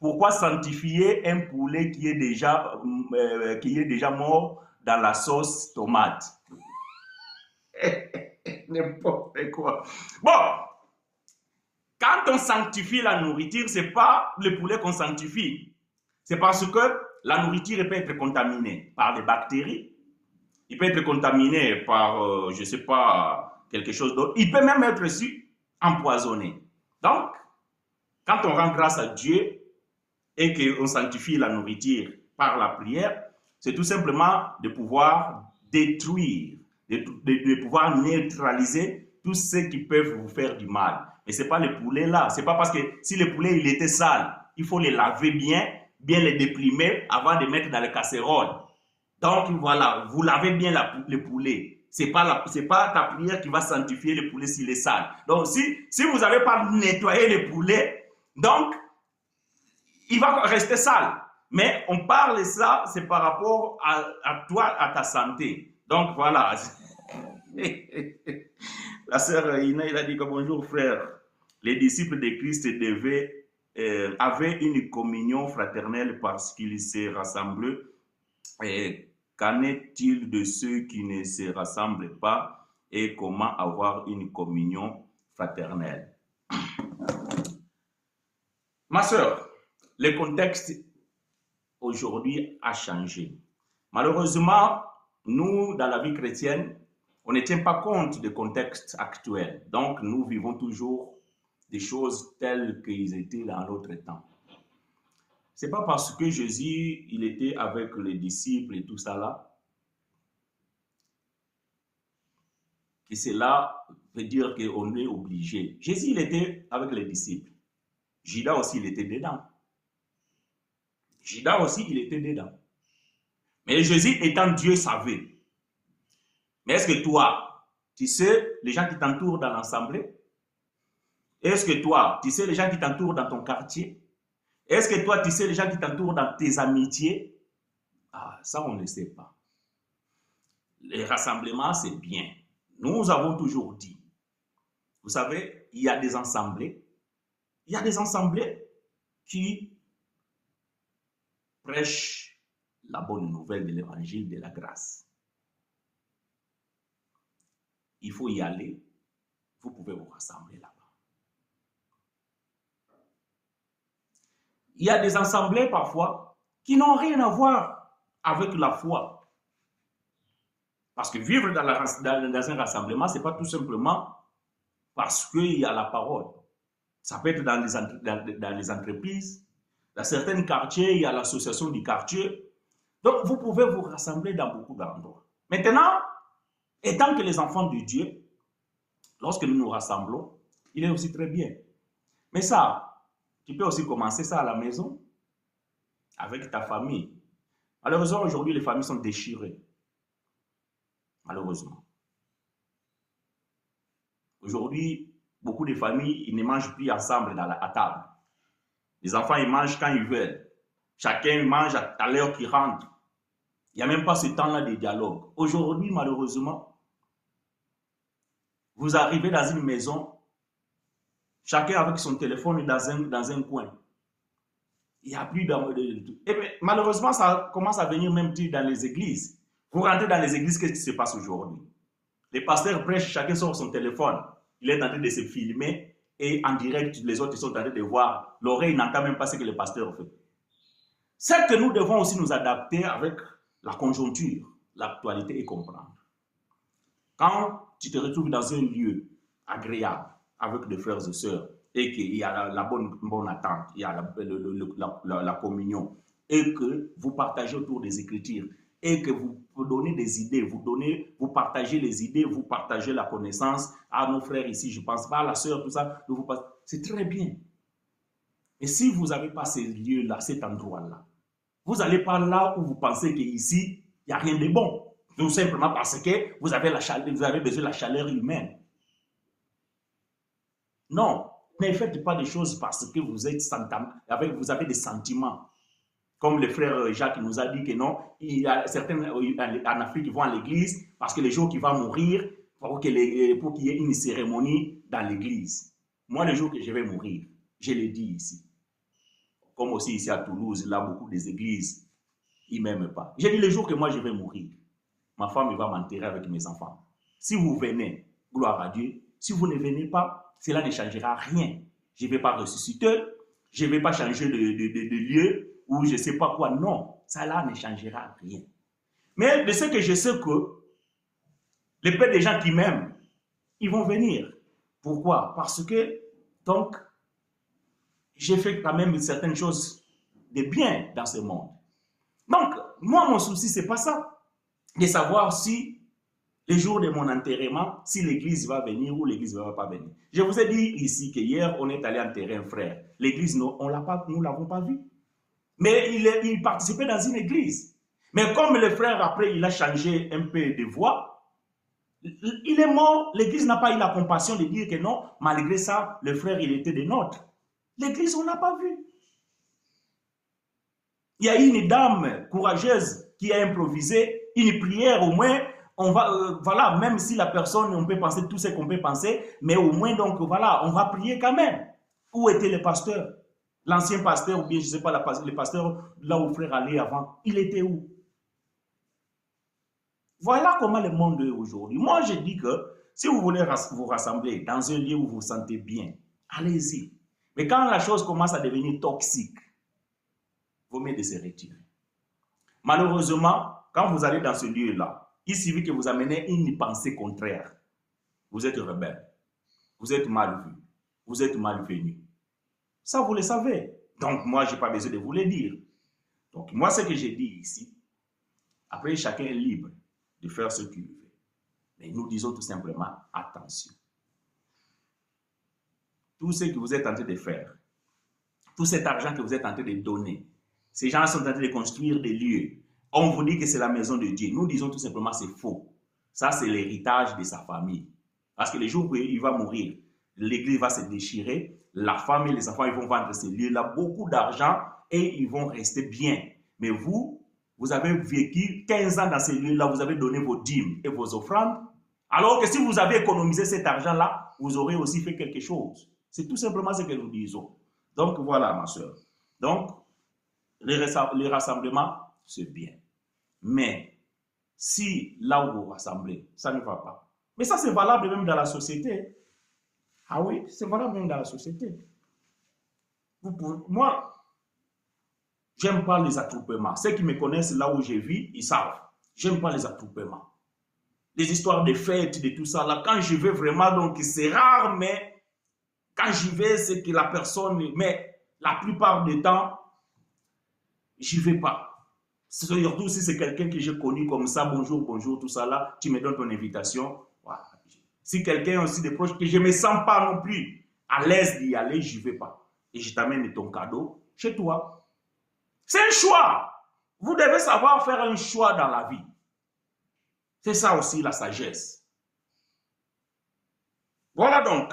Speaker 1: pourquoi sanctifier un poulet qui est déjà mort dans la sauce tomate? N'importe quoi. Bon, quand on sanctifie la nourriture, ce n'est pas le poulet qu'on sanctifie. C'est parce que la nourriture peut être contaminée par des bactéries. Il peut être contaminé par, je ne sais pas, quelque chose d'autre. Il peut même être aussi empoisonné. Donc, quand on rend grâce à Dieu et qu'on sanctifie la nourriture par la prière, c'est tout simplement de pouvoir détruire, de pouvoir neutraliser tous ceux qui peuvent vous faire du mal. Mais ce n'est pas le poulet là. Ce n'est pas parce que si le poulet il était sale, il faut les laver bien les déprimer avant de mettre dans les casseroles. Donc voilà, vous lavez bien le poulet. Ce n'est pas ta prière qui va sanctifier le poulet s'il est sale. Donc si vous n'avez pas nettoyé le poulet, donc il va rester sale. Mais on parle de ça, c'est par rapport à toi, à ta santé. Donc voilà. La sœur Ina, il a dit que bonjour frère. Les disciples de Christ avaient une communion fraternelle parce qu'ils se rassemblaient. Qu'en est-il de ceux qui ne se rassemblent pas et comment avoir une communion fraternelle? Ma sœur, le contexte aujourd'hui a changé. Malheureusement, nous, dans la vie chrétienne, on ne tient pas compte du contexte actuel. Donc, nous vivons toujours des choses telles qu'ils étaient dans l'autre temps. Ce n'est pas parce que Jésus, il était avec les disciples et tout ça là, que cela veut dire qu'on est obligé. Jésus, il était avec les disciples. Judas aussi, il était dedans. Judas aussi, il était dedans. Mais Jésus, étant Dieu, savait. Mais est-ce que toi, tu sais les gens qui t'entourent dans l'assemblée? Est-ce que toi, tu sais les gens qui t'entourent dans ton quartier? Est-ce que toi, tu sais les gens qui t'entourent dans tes amitiés? Ah, ça, on ne sait pas. Les rassemblements, c'est bien. Nous avons toujours dit, vous savez, il y a des assemblées. Il y a des assemblées qui prêchent la bonne nouvelle de l'évangile de la grâce. Il faut y aller. Vous pouvez vous rassembler là-bas. Il y a des assemblées parfois qui n'ont rien à voir avec la foi. Parce que vivre dans un rassemblement, ce n'est pas tout simplement parce qu'il y a la parole. Ça peut être dans les entreprises. Dans certains quartiers, il y a l'association du quartier. Donc, vous pouvez vous rassembler dans beaucoup d'endroits. Maintenant, étant que les enfants de Dieu, lorsque nous nous rassemblons, il est aussi très bien. Mais ça, tu peux aussi commencer ça à la maison, avec ta famille. Malheureusement, aujourd'hui, les familles sont déchirées. Malheureusement. Aujourd'hui, beaucoup de familles, ils ne mangent plus ensemble à table. Les enfants, ils mangent quand ils veulent. Chacun mange à l'heure qu'il rentre. Il n'y a même pas ce temps-là de dialogue. Aujourd'hui, malheureusement, vous arrivez dans une maison, chacun avec son téléphone dans un coin. Il n'y a plus Et bien, malheureusement, ça commence à venir même dans les églises. Vous rentrez dans les églises, qu'est-ce qui se passe aujourd'hui? Les pasteurs prêchent, chacun sort son téléphone. Il est en train de se filmer et en direct, les autres sont en train de voir. L'oreille n'entend même pas ce que le pasteur fait. C'est que nous devons aussi nous adapter avec la conjoncture, l'actualité et comprendre. Quand tu te retrouves dans un lieu agréable avec des frères et sœurs et qu'il y a la bonne attente, il y a la communion et que vous partagez autour des Écritures et que vous donnez des idées, vous partagez les idées, vous partagez la connaissance à nos frères ici, je pense pas à la sœur, tout ça, c'est très bien. Et si vous n'avez pas ces lieux-là, cet endroit-là, vous n'allez pas là où vous pensez qu'ici, il n'y a rien de bon. Tout simplement parce que vous avez besoin de la chaleur humaine. Non, ne faites pas des choses parce que vous avez des sentiments. Comme le frère Jacques nous a dit que non, il y a certains en Afrique qui vont à l'église parce que le jour qu'il va mourir, pour qu'il y ait une cérémonie dans l'église. Moi, le jour que je vais mourir, je l'ai dit ici. Comme aussi ici à Toulouse, là, beaucoup des églises, ils ne m'aiment pas. J'ai dit le jour que moi je vais mourir, ma femme va m'enterrer avec mes enfants. Si vous venez, gloire à Dieu. Si vous ne venez pas, cela ne changera rien. Je ne vais pas ressusciter, je ne vais pas changer de lieu ou je ne sais pas quoi. Non, cela ne changera rien. Mais de ce que je sais que les peu des gens qui m'aiment, ils vont venir. Pourquoi? Parce que, donc, j'ai fait quand même certaines choses de bien dans ce monde. Donc, moi, mon souci, ce n'est pas ça. De savoir si, le jour de mon enterrement, si l'église va venir ou l'église ne va pas venir. Je vous ai dit ici qu'hier, on est allé enterrer un frère. L'église, nous ne l'avons pas vu. Mais il participait dans une église. Mais comme le frère, après, il a changé un peu de voix, il est mort. L'église n'a pas eu la compassion de dire que non, malgré ça, le frère, il était des nôtres. L'église, on n'a pas vu. Il y a une dame courageuse qui a improvisé une prière, au moins, on va, voilà, même si la personne, on peut penser tout ce qu'on peut penser, mais au moins, donc, voilà, on va prier quand même. Où était le pasteur? L'ancien pasteur, ou bien, je ne sais pas, le pasteur, là où le frère allait avant, il était où? Voilà comment le monde est aujourd'hui. Moi, je dis que si vous voulez vous rassembler dans un lieu où vous vous sentez bien, allez-y. Mais quand la chose commence à devenir toxique, il vaut mieux de se retirer. Malheureusement, quand vous allez dans ce lieu-là, il suffit que vous amenez une pensée contraire. Vous êtes rebelle. Vous êtes mal vu. Vous êtes malvenu. Ça, vous le savez. Donc, moi, je n'ai pas besoin de vous le dire. Donc, moi, ce que j'ai dit ici, après, chacun est libre de faire ce qu'il veut. Mais nous disons tout simplement, attention. Tout ce que vous êtes en train de faire, tout cet argent que vous êtes en train de donner, ces gens sont en train de construire des lieux. On vous dit que c'est la maison de Dieu. Nous disons tout simplement c'est faux. Ça, c'est l'héritage de sa famille. Parce que le jour où il va mourir, l'église va se déchirer, la femme et les enfants, ils vont vendre ces lieux-là, beaucoup d'argent, et ils vont rester bien. Mais vous avez vécu 15 ans dans ces lieux-là, vous avez donné vos dîmes et vos offrandes, alors que si vous avez économisé cet argent-là, vous aurez aussi fait quelque chose. C'est tout simplement ce que nous disons. Donc, voilà, ma soeur. Donc, les rassemblements, c'est bien. Mais, si là où vous rassemblez, ça ne va pas. Mais ça, c'est valable même dans la société. Ah oui, c'est valable même dans la société. Moi, j'aime pas les attroupements. Ceux qui me connaissent là où je vis, ils savent. J'aime pas les attroupements. Les histoires de fêtes, de tout ça, là, quand je vais vraiment, donc c'est rare, mais quand j'y vais, c'est que la personne, mais la plupart du temps, j'y vais pas. Surtout si c'est quelqu'un que j'ai connu comme ça, bonjour, bonjour, tout ça là, tu me donnes ton invitation. Voilà. Si quelqu'un aussi de proche que je ne me sens pas non plus à l'aise d'y aller, je n'y vais pas. Et je t'amène ton cadeau chez toi. C'est un choix. Vous devez savoir faire un choix dans la vie. C'est ça aussi la sagesse. Voilà donc.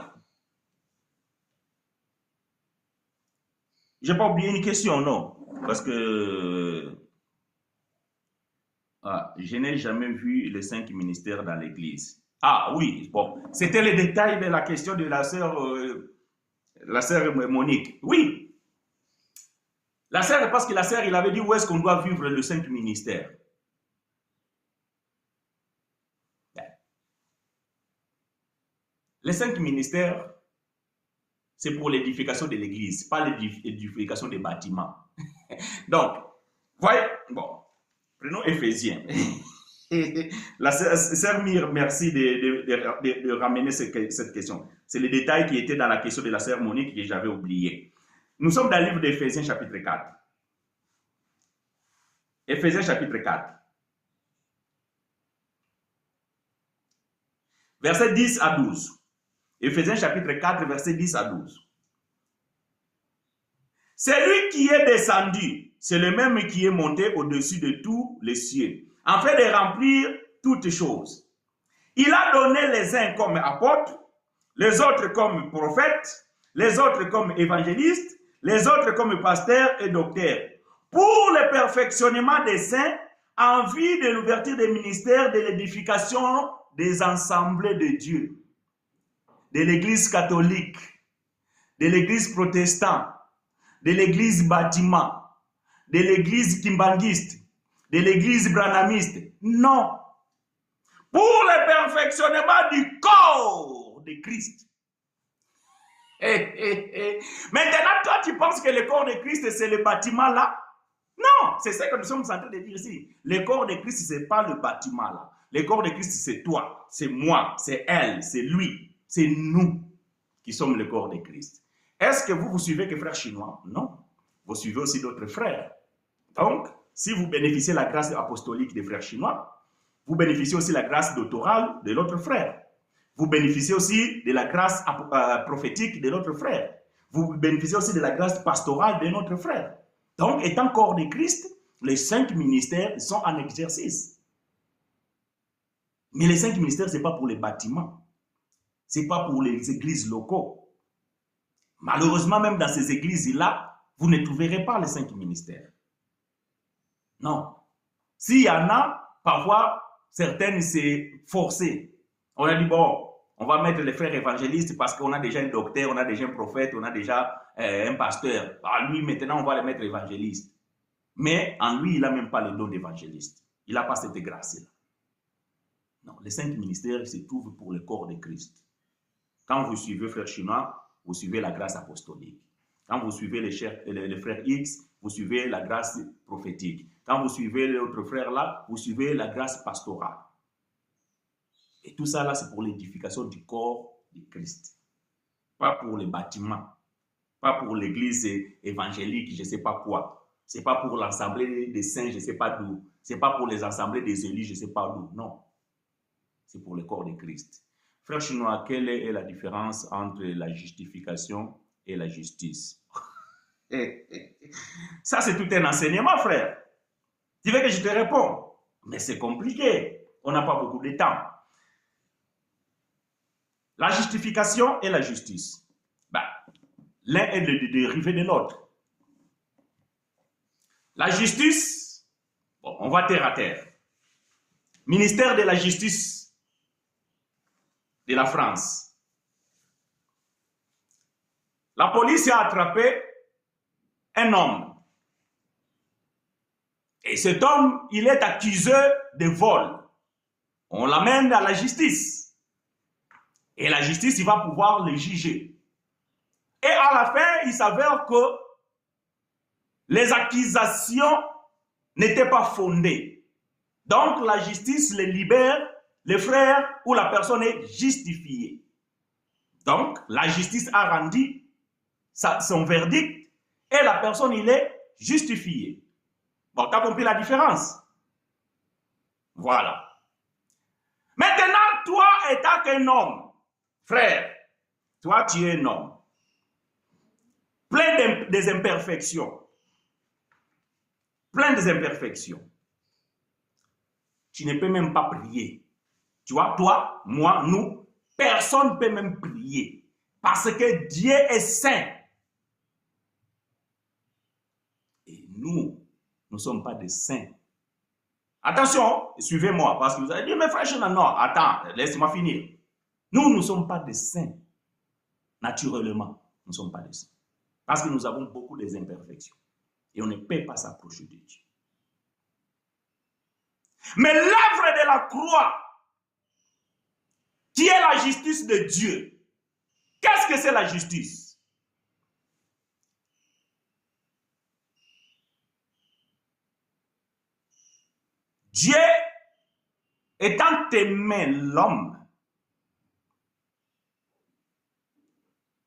Speaker 1: Je n'ai pas oublié une question, non? Parce que je n'ai jamais vu les 5 ministères dans l'église. Ah oui, bon. C'était le détail de la question de la sœur Monique. Oui. La sœur, parce que la sœur, il avait dit où est-ce qu'on doit vivre les 5 ministères. Les 5 ministères, c'est pour l'édification de l'église, pas l'édification des bâtiments. Donc, voyez, bon, prenons Éphésiens. La sœur Mire, merci de ramener cette question. C'est le détail qui était dans la question de la sœur Monique que j'avais oublié. Nous sommes dans le livre d'Éphésiens chapitre 4. Éphésiens chapitre 4. Versets 10 à 12. Éphésiens chapitre 4, versets 10 à 12. C'est lui qui est descendu, c'est le même qui est monté au-dessus de tous les cieux, afin de remplir toutes choses. Il a donné les uns comme apôtres, les autres comme prophètes, les autres comme évangélistes, les autres comme pasteurs et docteurs, pour le perfectionnement des saints, en vue de l'ouverture des ministères, de l'édification des assemblées de Dieu, de l'Église catholique, de l'Église protestante, de l'Église bâtiment, de l'Église kimbanguiste, de l'Église branhamiste. Non. Pour le perfectionnement du corps de Christ. Maintenant, toi, tu penses que le corps de Christ, c'est le bâtiment là? Non, c'est ça que nous sommes en train de dire ici. Le corps de Christ, ce n'est pas le bâtiment là. Le corps de Christ, c'est toi, c'est moi, c'est elle, c'est lui, c'est nous qui sommes le corps de Christ. Est-ce que vous suivez que frères chinois? Non. Vous suivez aussi d'autres frères. Donc, si vous bénéficiez de la grâce apostolique des frères chinois, vous bénéficiez aussi de la grâce doctorale de l'autre frère. Vous bénéficiez aussi de la grâce prophétique de l'autre frère. Vous bénéficiez aussi de la grâce pastorale de notre frère. Donc, étant corps de Christ, les 5 ministères sont en exercice. Mais les 5 ministères, ce n'est pas pour les bâtiments. Ce n'est pas pour les églises locaux. Malheureusement, même dans ces églises-là, vous ne trouverez pas les 5 ministères. Non. S'il y en a, parfois, certaines, c'est forcé. On a dit, bon, on va mettre les frères évangélistes parce qu'on a déjà un docteur, on a déjà un prophète, on a déjà un pasteur. À lui, maintenant, on va le mettre évangéliste. Mais en lui, il n'a même pas le don d'évangéliste. Il n'a pas cette grâce-là. Non, les 5 ministères se trouvent pour le corps de Christ. Quand vous suivez frère chinois, vous suivez la grâce apostolique. Quand vous suivez les frères X, vous suivez la grâce prophétique. Quand vous suivez l'autre frère là, vous suivez la grâce pastorale. Et tout ça là, c'est pour l'édification du corps de Christ. Pas pour les bâtiments. Pas pour l'église évangélique, je ne sais pas quoi. Ce n'est pas pour l'assemblée des saints, je ne sais pas d'où. Ce n'est pas pour les assemblées des élus, je ne sais pas d'où. Non. C'est pour le corps de Christ. Frère chinois, quelle est la différence entre la justification et la justice? Ça, c'est tout un enseignement, frère. Tu veux que je te réponde? Mais c'est compliqué. On n'a pas beaucoup de temps. La justification et la justice. L'un est le dérivé de l'autre. La justice, bon, on va terre à terre. Ministère de la justice de la France. La police a attrapé un homme. Et cet homme, il est accusé de vol. On l'amène à la justice. Et la justice, il va pouvoir le juger. Et à la fin, il s'avère que les accusations n'étaient pas fondées. Donc, la justice les libère, les frères ou la personne est justifiée. Donc, la justice a rendu son verdict et la personne, il est justifié. Bon, tu as compris la différence? Voilà. Maintenant, toi, étant qu'un homme, frère, toi, tu es un homme, plein des imperfections. Plein des imperfections. Tu ne peux même pas prier. Tu vois, toi, moi, nous, personne ne peut même prier. Parce que Dieu est saint. Et nous ne sommes pas des saints. Attention, suivez-moi, parce que vous allez dire, mais frère, non, attends, laisse-moi finir. Nous ne sommes pas des saints. Naturellement, nous ne sommes pas des saints. Parce que nous avons beaucoup d'imperfections. Et on ne peut pas s'approcher de Dieu. Mais l'œuvre de la croix, qui est la justice de Dieu, qu'est-ce que c'est la justice? Dieu, étant aimé l'homme,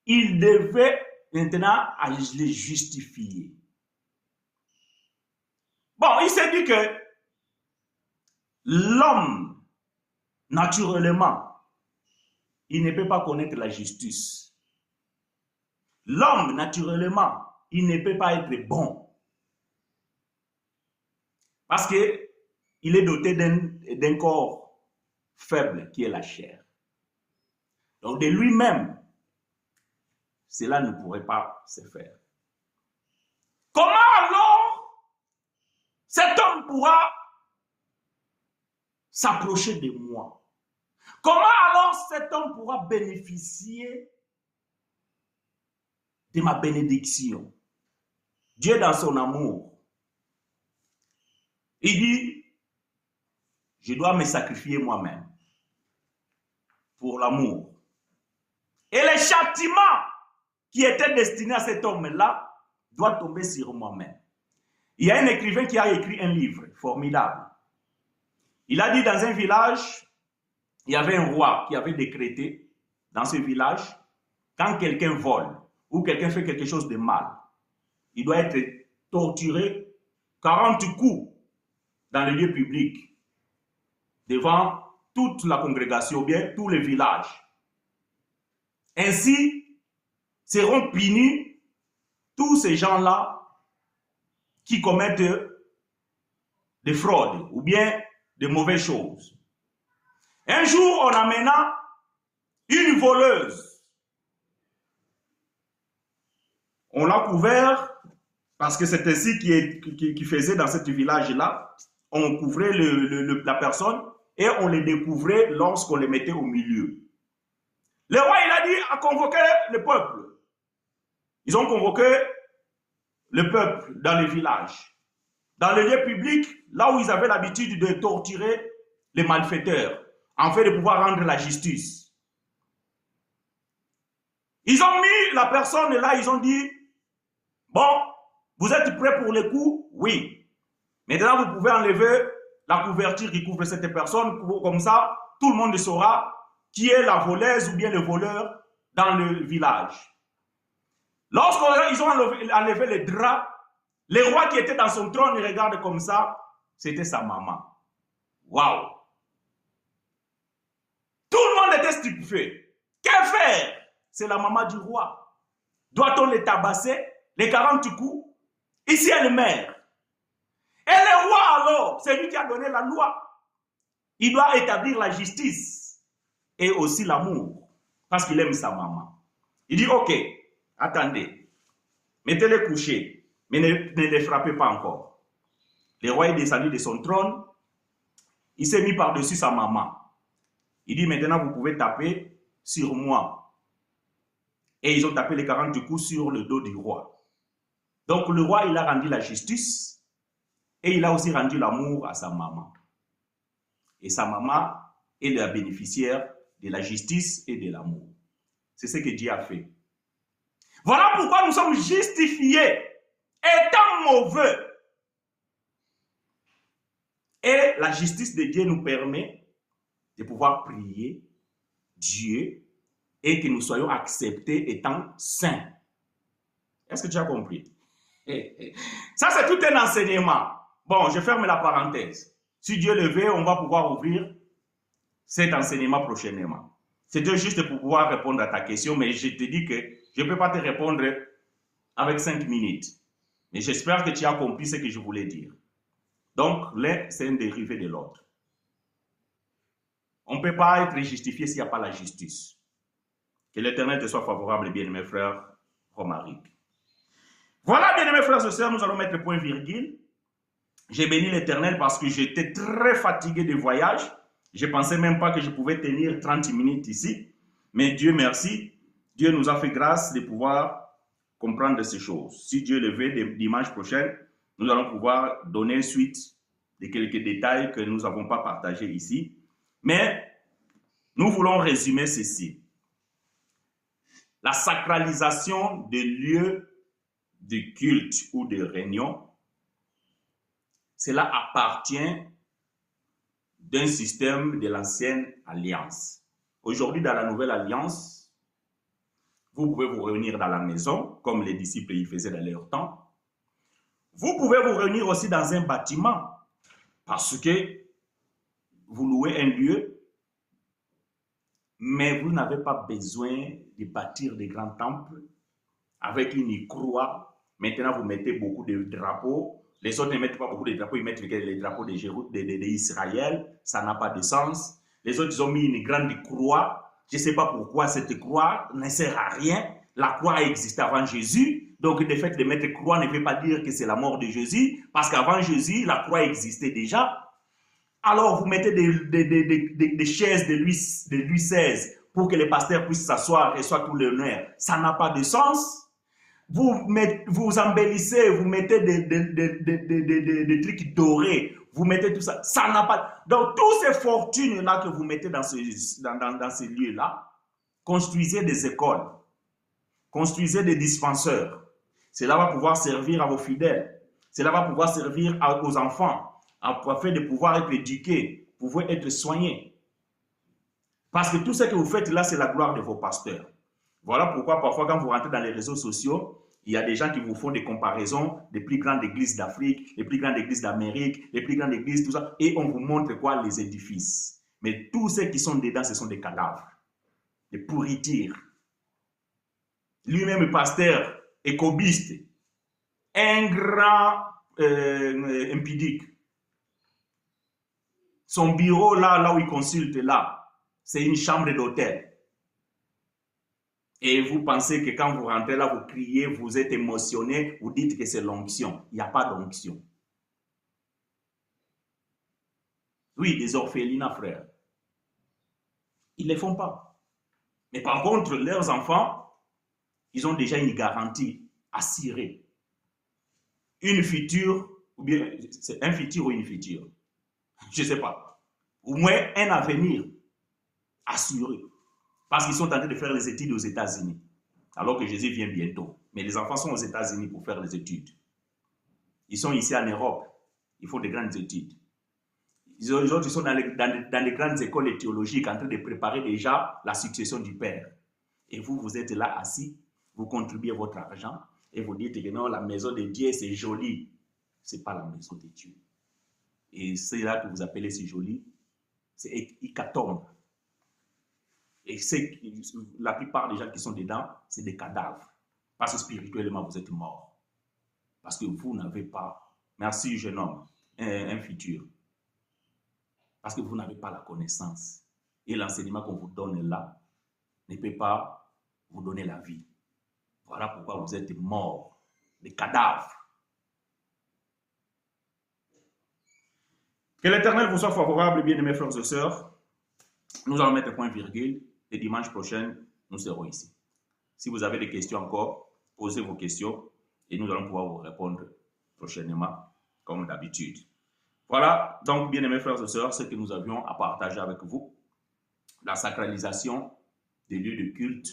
Speaker 1: il devait maintenant les justifier. Bon, il s'est dit que l'homme, naturellement, il ne peut pas connaître la justice. L'homme, naturellement, il ne peut pas être bon. Parce qu'il est doté d'un corps faible qui est la chair. Donc de lui-même, cela ne pourrait pas se faire. Comment alors cet homme pourra s'approcher de moi? Comment alors cet homme pourra bénéficier de ma bénédiction? Dieu dans son amour, il dit, je dois me sacrifier moi-même pour l'amour. Et le châtiment qui était destiné à cet homme-là doit tomber sur moi-même. Il y a un écrivain qui a écrit un livre formidable. Il a dit dans un village, il y avait un roi qui avait décrété dans ce village, quand quelqu'un vole ou quelqu'un fait quelque chose de mal, il doit être torturé 40 coups dans le lieu public, devant toute la congrégation, bien tout le village. Ainsi seront punis tous ces gens-là qui commettent des fraudes ou bien de mauvaises choses. Un jour, on amena une voleuse. On l'a couvert parce que c'est ainsi qui faisait dans ce village-là. On couvrait la personne et on les découvrait lorsqu'on les mettait au milieu. Le roi, il a dit à convoquer le peuple. Ils ont convoqué le peuple dans les villages. Dans les lieux publics, là où ils avaient l'habitude de torturer les malfaiteurs, afin de pouvoir rendre la justice. Ils ont mis la personne là, ils ont dit, bon, vous êtes prêts pour le coup? Oui. Maintenant, vous pouvez enlever la couverture qui couvre cette personne, comme ça, tout le monde saura qui est la voleuse ou bien le voleur dans le village. Lorsqu'ils ont enlevé les draps, le roi qui était dans son trône, il regarde comme ça, c'était sa maman. Waouh! Tout le monde était stupéfait. Que faire? C'est la maman du roi. Doit-on les tabasser, les 40 coups? Ici est le maire. Et le roi alors, c'est lui qui a donné la loi. Il doit établir la justice et aussi l'amour, parce qu'il aime sa maman. Il dit, ok, attendez, mettez-les couchés, mais ne les frappez pas encore. Le roi est descendu de son trône, il s'est mis par-dessus sa maman. Il dit, maintenant vous pouvez taper sur moi. Et ils ont tapé les 40 coups sur le dos du roi. Donc le roi, il a rendu la justice et il a aussi rendu l'amour à sa maman. Et sa maman est la bénéficiaire de la justice et de l'amour. C'est ce que Dieu a fait. Voilà pourquoi nous sommes justifiés, étant mauvais. Et la justice de Dieu nous permet de pouvoir prier Dieu et que nous soyons acceptés étant saints. Est-ce que tu as compris? Ça, c'est tout un enseignement. Bon, je ferme la parenthèse. Si Dieu le veut, on va pouvoir ouvrir cet enseignement prochainement. C'était juste pour pouvoir répondre à ta question, mais je te dis que je ne peux pas te répondre avec 5 minutes. Mais j'espère que tu as compris ce que je voulais dire. Donc, l'un, c'est un dérivé de l'autre. On ne peut pas être justifié s'il n'y a pas la justice. Que l'Éternel te soit favorable, bien-aimés frères, Romaric. Voilà, bien-aimés frères et sœurs, nous allons mettre le point virgule. J'ai béni l'Éternel parce que j'étais très fatigué de voyage. Je ne pensais même pas que je pouvais tenir 30 minutes ici. Mais Dieu merci, Dieu nous a fait grâce de pouvoir comprendre ces choses. Si Dieu le veut, dimanche prochain, nous allons pouvoir donner suite de quelques détails que nous n'avons pas partagés ici. Mais nous voulons résumer ceci. La sacralisation des lieux de culte ou de réunion, cela appartient d'un système de l'ancienne alliance. Aujourd'hui, dans la nouvelle alliance, vous pouvez vous réunir dans la maison, comme les disciples y faisaient dans leur temps. Vous pouvez vous réunir aussi dans un bâtiment, parce que vous louez un lieu, mais vous n'avez pas besoin de bâtir des grands temples avec une croix. Maintenant, vous mettez beaucoup de drapeaux. Les autres ne mettent pas beaucoup de drapeaux, ils mettent les drapeaux d'Israël. Ça n'a pas de sens. Les autres, ils ont mis une grande croix. Je ne sais pas pourquoi cette croix ne sert à rien. La croix a existé avant Jésus. Donc, le fait de mettre croix ne veut pas dire que c'est la mort de Jésus, parce qu'avant Jésus, la croix existait déjà. Alors, vous mettez des chaises de Louis XVI pour que les pasteurs puissent s'asseoir et soient tout l'honneur. Ça n'a pas de sens. Vous embellissez, vous mettez des trucs dorés, vous mettez tout ça. Ça n'a pas. Donc, toutes ces fortunes-là que vous mettez dans ces lieux-là, construisez des écoles, construisez des dispensaires. Cela va pouvoir servir à vos fidèles. Cela va pouvoir servir aux enfants, afin de pouvoir être éduqués, pouvoir être soignés. Parce que tout ce que vous faites là, c'est la gloire de vos pasteurs. Voilà pourquoi parfois quand vous rentrez dans les réseaux sociaux, il y a des gens qui vous font des comparaisons des plus grandes églises d'Afrique, les plus grandes églises d'Amérique, les plus grandes églises, tout ça, et on vous montre quoi? Les édifices. Mais tous ceux qui sont dedans, ce sont des cadavres, des pourritures. Lui-même pasteur, écobiste, un grand impudique. Son bureau là où il consulte là, c'est une chambre d'hôtel. Et vous pensez que quand vous rentrez là, vous criez, vous êtes émotionné, vous dites que c'est l'onction. Il n'y a pas d'onction. Oui, des orphelinats, frères. Ils ne les font pas. Mais par contre, leurs enfants, ils ont déjà une garantie assurée. Une future, ou bien c'est un futur ou une future. Je ne sais pas. Au moins un avenir assuré. Parce qu'ils sont en train de faire les études aux États-Unis. Alors que Jésus vient bientôt. Mais les enfants sont aux États-Unis pour faire les études. Ils sont ici en Europe. Ils font des grandes études. Les autres, ils sont dans les grandes écoles théologiques en train de préparer déjà la succession du Père. Et vous, vous êtes là assis, vous contribuez votre argent et vous dites que non, la maison de Dieu, c'est joli. Ce n'est pas la maison de Dieu. Et c'est là que vous appelez c'est joli. C'est hécatombe. Et la plupart des gens qui sont dedans, c'est des cadavres. Parce que spirituellement, vous êtes morts. Parce que vous n'avez pas, merci jeune homme, un futur. Parce que vous n'avez pas la connaissance. Et l'enseignement qu'on vous donne là ne peut pas vous donner la vie. Voilà pourquoi vous êtes morts, des cadavres. Que l'Éternel vous soit favorable, bien-aimés frères et sœurs. Nous allons mettre point virgule. Et dimanche prochain, nous serons ici. Si vous avez des questions encore, posez vos questions et nous allons pouvoir vous répondre prochainement, comme d'habitude. Voilà, donc, bien-aimés frères et sœurs, ce que nous avions à partager avec vous. La sacralisation des lieux de culte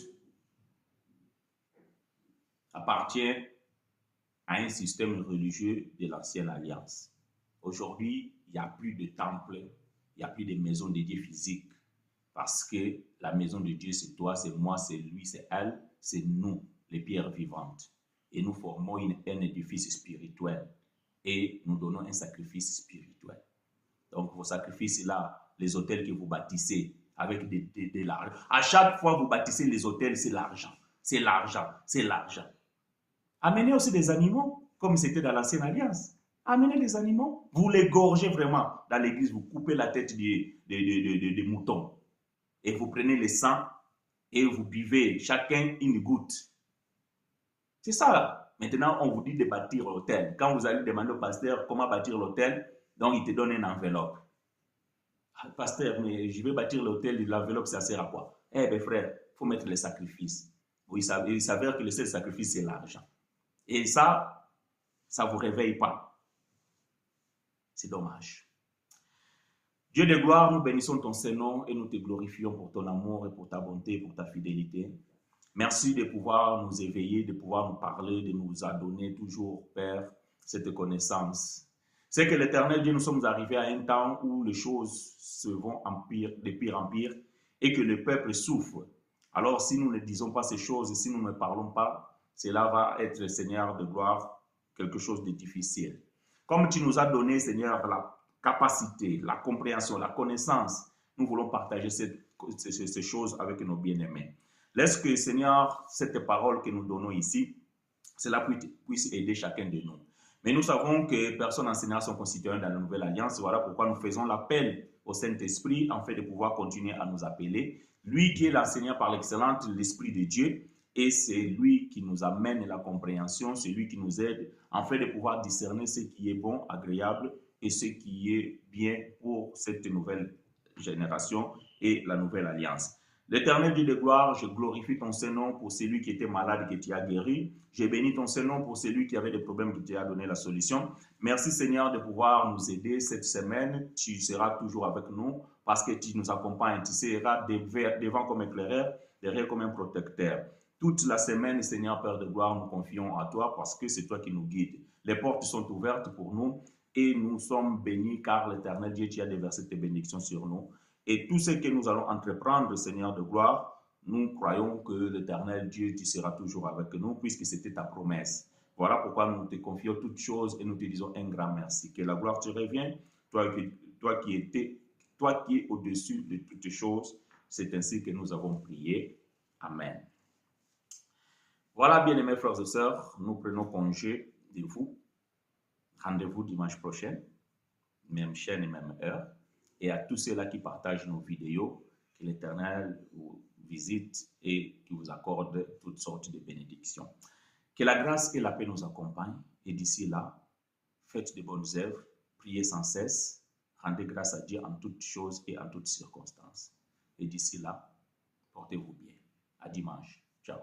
Speaker 1: appartient à un système religieux de l'Ancienne Alliance. Aujourd'hui, il n'y a plus de temple, il n'y a plus de maison dédiée physique. Parce que la maison de Dieu, c'est toi, c'est moi, c'est lui, c'est elle, c'est nous, les pierres vivantes. Et nous formons un édifice spirituel. Et nous donnons un sacrifice spirituel. Donc, vos sacrifices-là, les autels que vous bâtissez avec de l'argent. À chaque fois que vous bâtissez les autels, c'est l'argent. C'est l'argent, c'est l'argent. Amenez aussi des animaux, comme c'était dans l'Ancienne Alliance. Amenez des animaux. Vous les gorgez vraiment dans l'église. Vous coupez la tête des moutons. Et vous prenez le sang et vous buvez chacun une goutte. C'est ça là. Maintenant, on vous dit de bâtir l'autel. Quand vous allez demander au pasteur comment bâtir l'autel, donc il te donne une enveloppe. Ah, pasteur, mais je vais bâtir l'autel, l'enveloppe, ça sert à quoi? Eh bien frère, il faut mettre les sacrifices. Il s'avère que le seul sacrifice, c'est l'argent. Et ça ne vous réveille pas. C'est dommage. Dieu de gloire, nous bénissons ton Saint-Nom et nous te glorifions pour ton amour et pour ta bonté, pour ta fidélité. Merci de pouvoir nous éveiller, de pouvoir nous parler, de nous donner toujours, Père, cette connaissance. C'est que l'Éternel Dieu, nous sommes arrivés à un temps où les choses se vont de pire en pire et que le peuple souffre. Alors si nous ne disons pas ces choses et si nous ne parlons pas, cela va être, Seigneur de gloire, quelque chose de difficile. Comme tu nous as donné, Seigneur, la capacité, la compréhension, la connaissance, nous voulons partager ces choses avec nos bien-aimés. Laisse que, Seigneur, cette parole que nous donnons ici, cela puisse aider chacun de nous. Mais nous savons que personnes enseignantes sont constituées dans la nouvelle alliance. Voilà pourquoi nous faisons l'appel au Saint-Esprit, afin de pouvoir continuer à nous appeler. Lui qui est l'enseignant par l'excellence, l'Esprit de Dieu, et c'est lui qui nous amène la compréhension, c'est lui qui nous aide, afin de pouvoir discerner ce qui est bon, agréable, et ce qui est bien pour cette nouvelle génération et la nouvelle alliance. L'Éternel Dieu de gloire, je glorifie ton Saint-Nom pour celui qui était malade et qui t'a guéri. Je bénis ton Saint-Nom pour celui qui avait des problèmes qui t'a donné la solution. Merci Seigneur de pouvoir nous aider cette semaine. Tu seras toujours avec nous parce que tu nous accompagnes. Tu seras devant comme éclaireur, derrière comme un protecteur. Toute la semaine, Seigneur Père de gloire, nous confions à toi parce que c'est toi qui nous guides. Les portes sont ouvertes pour nous et nous sommes bénis car l'Éternel Dieu, tu as déversé tes bénédictions sur nous. Et tout ce que nous allons entreprendre, Seigneur de gloire, nous croyons que l'Éternel Dieu, tu seras toujours avec nous, puisque c'était ta promesse. Voilà pourquoi nous te confions toutes choses et nous te disons un grand merci. Que la gloire te revienne, toi qui es au-dessus de toutes choses. C'est ainsi que nous avons prié. Amen. Voilà, bien-aimés frères et sœurs, nous prenons congé de vous. Rendez-vous dimanche prochain, même chaîne et même heure. Et à tous ceux-là qui partagent nos vidéos, que l'Éternel vous visite et qui vous accorde toutes sortes de bénédictions. Que la grâce et la paix nous accompagnent. Et d'ici là, faites de bonnes œuvres, priez sans cesse, rendez grâce à Dieu en toutes choses et en toutes circonstances. Et d'ici là, portez-vous bien. À dimanche. Ciao.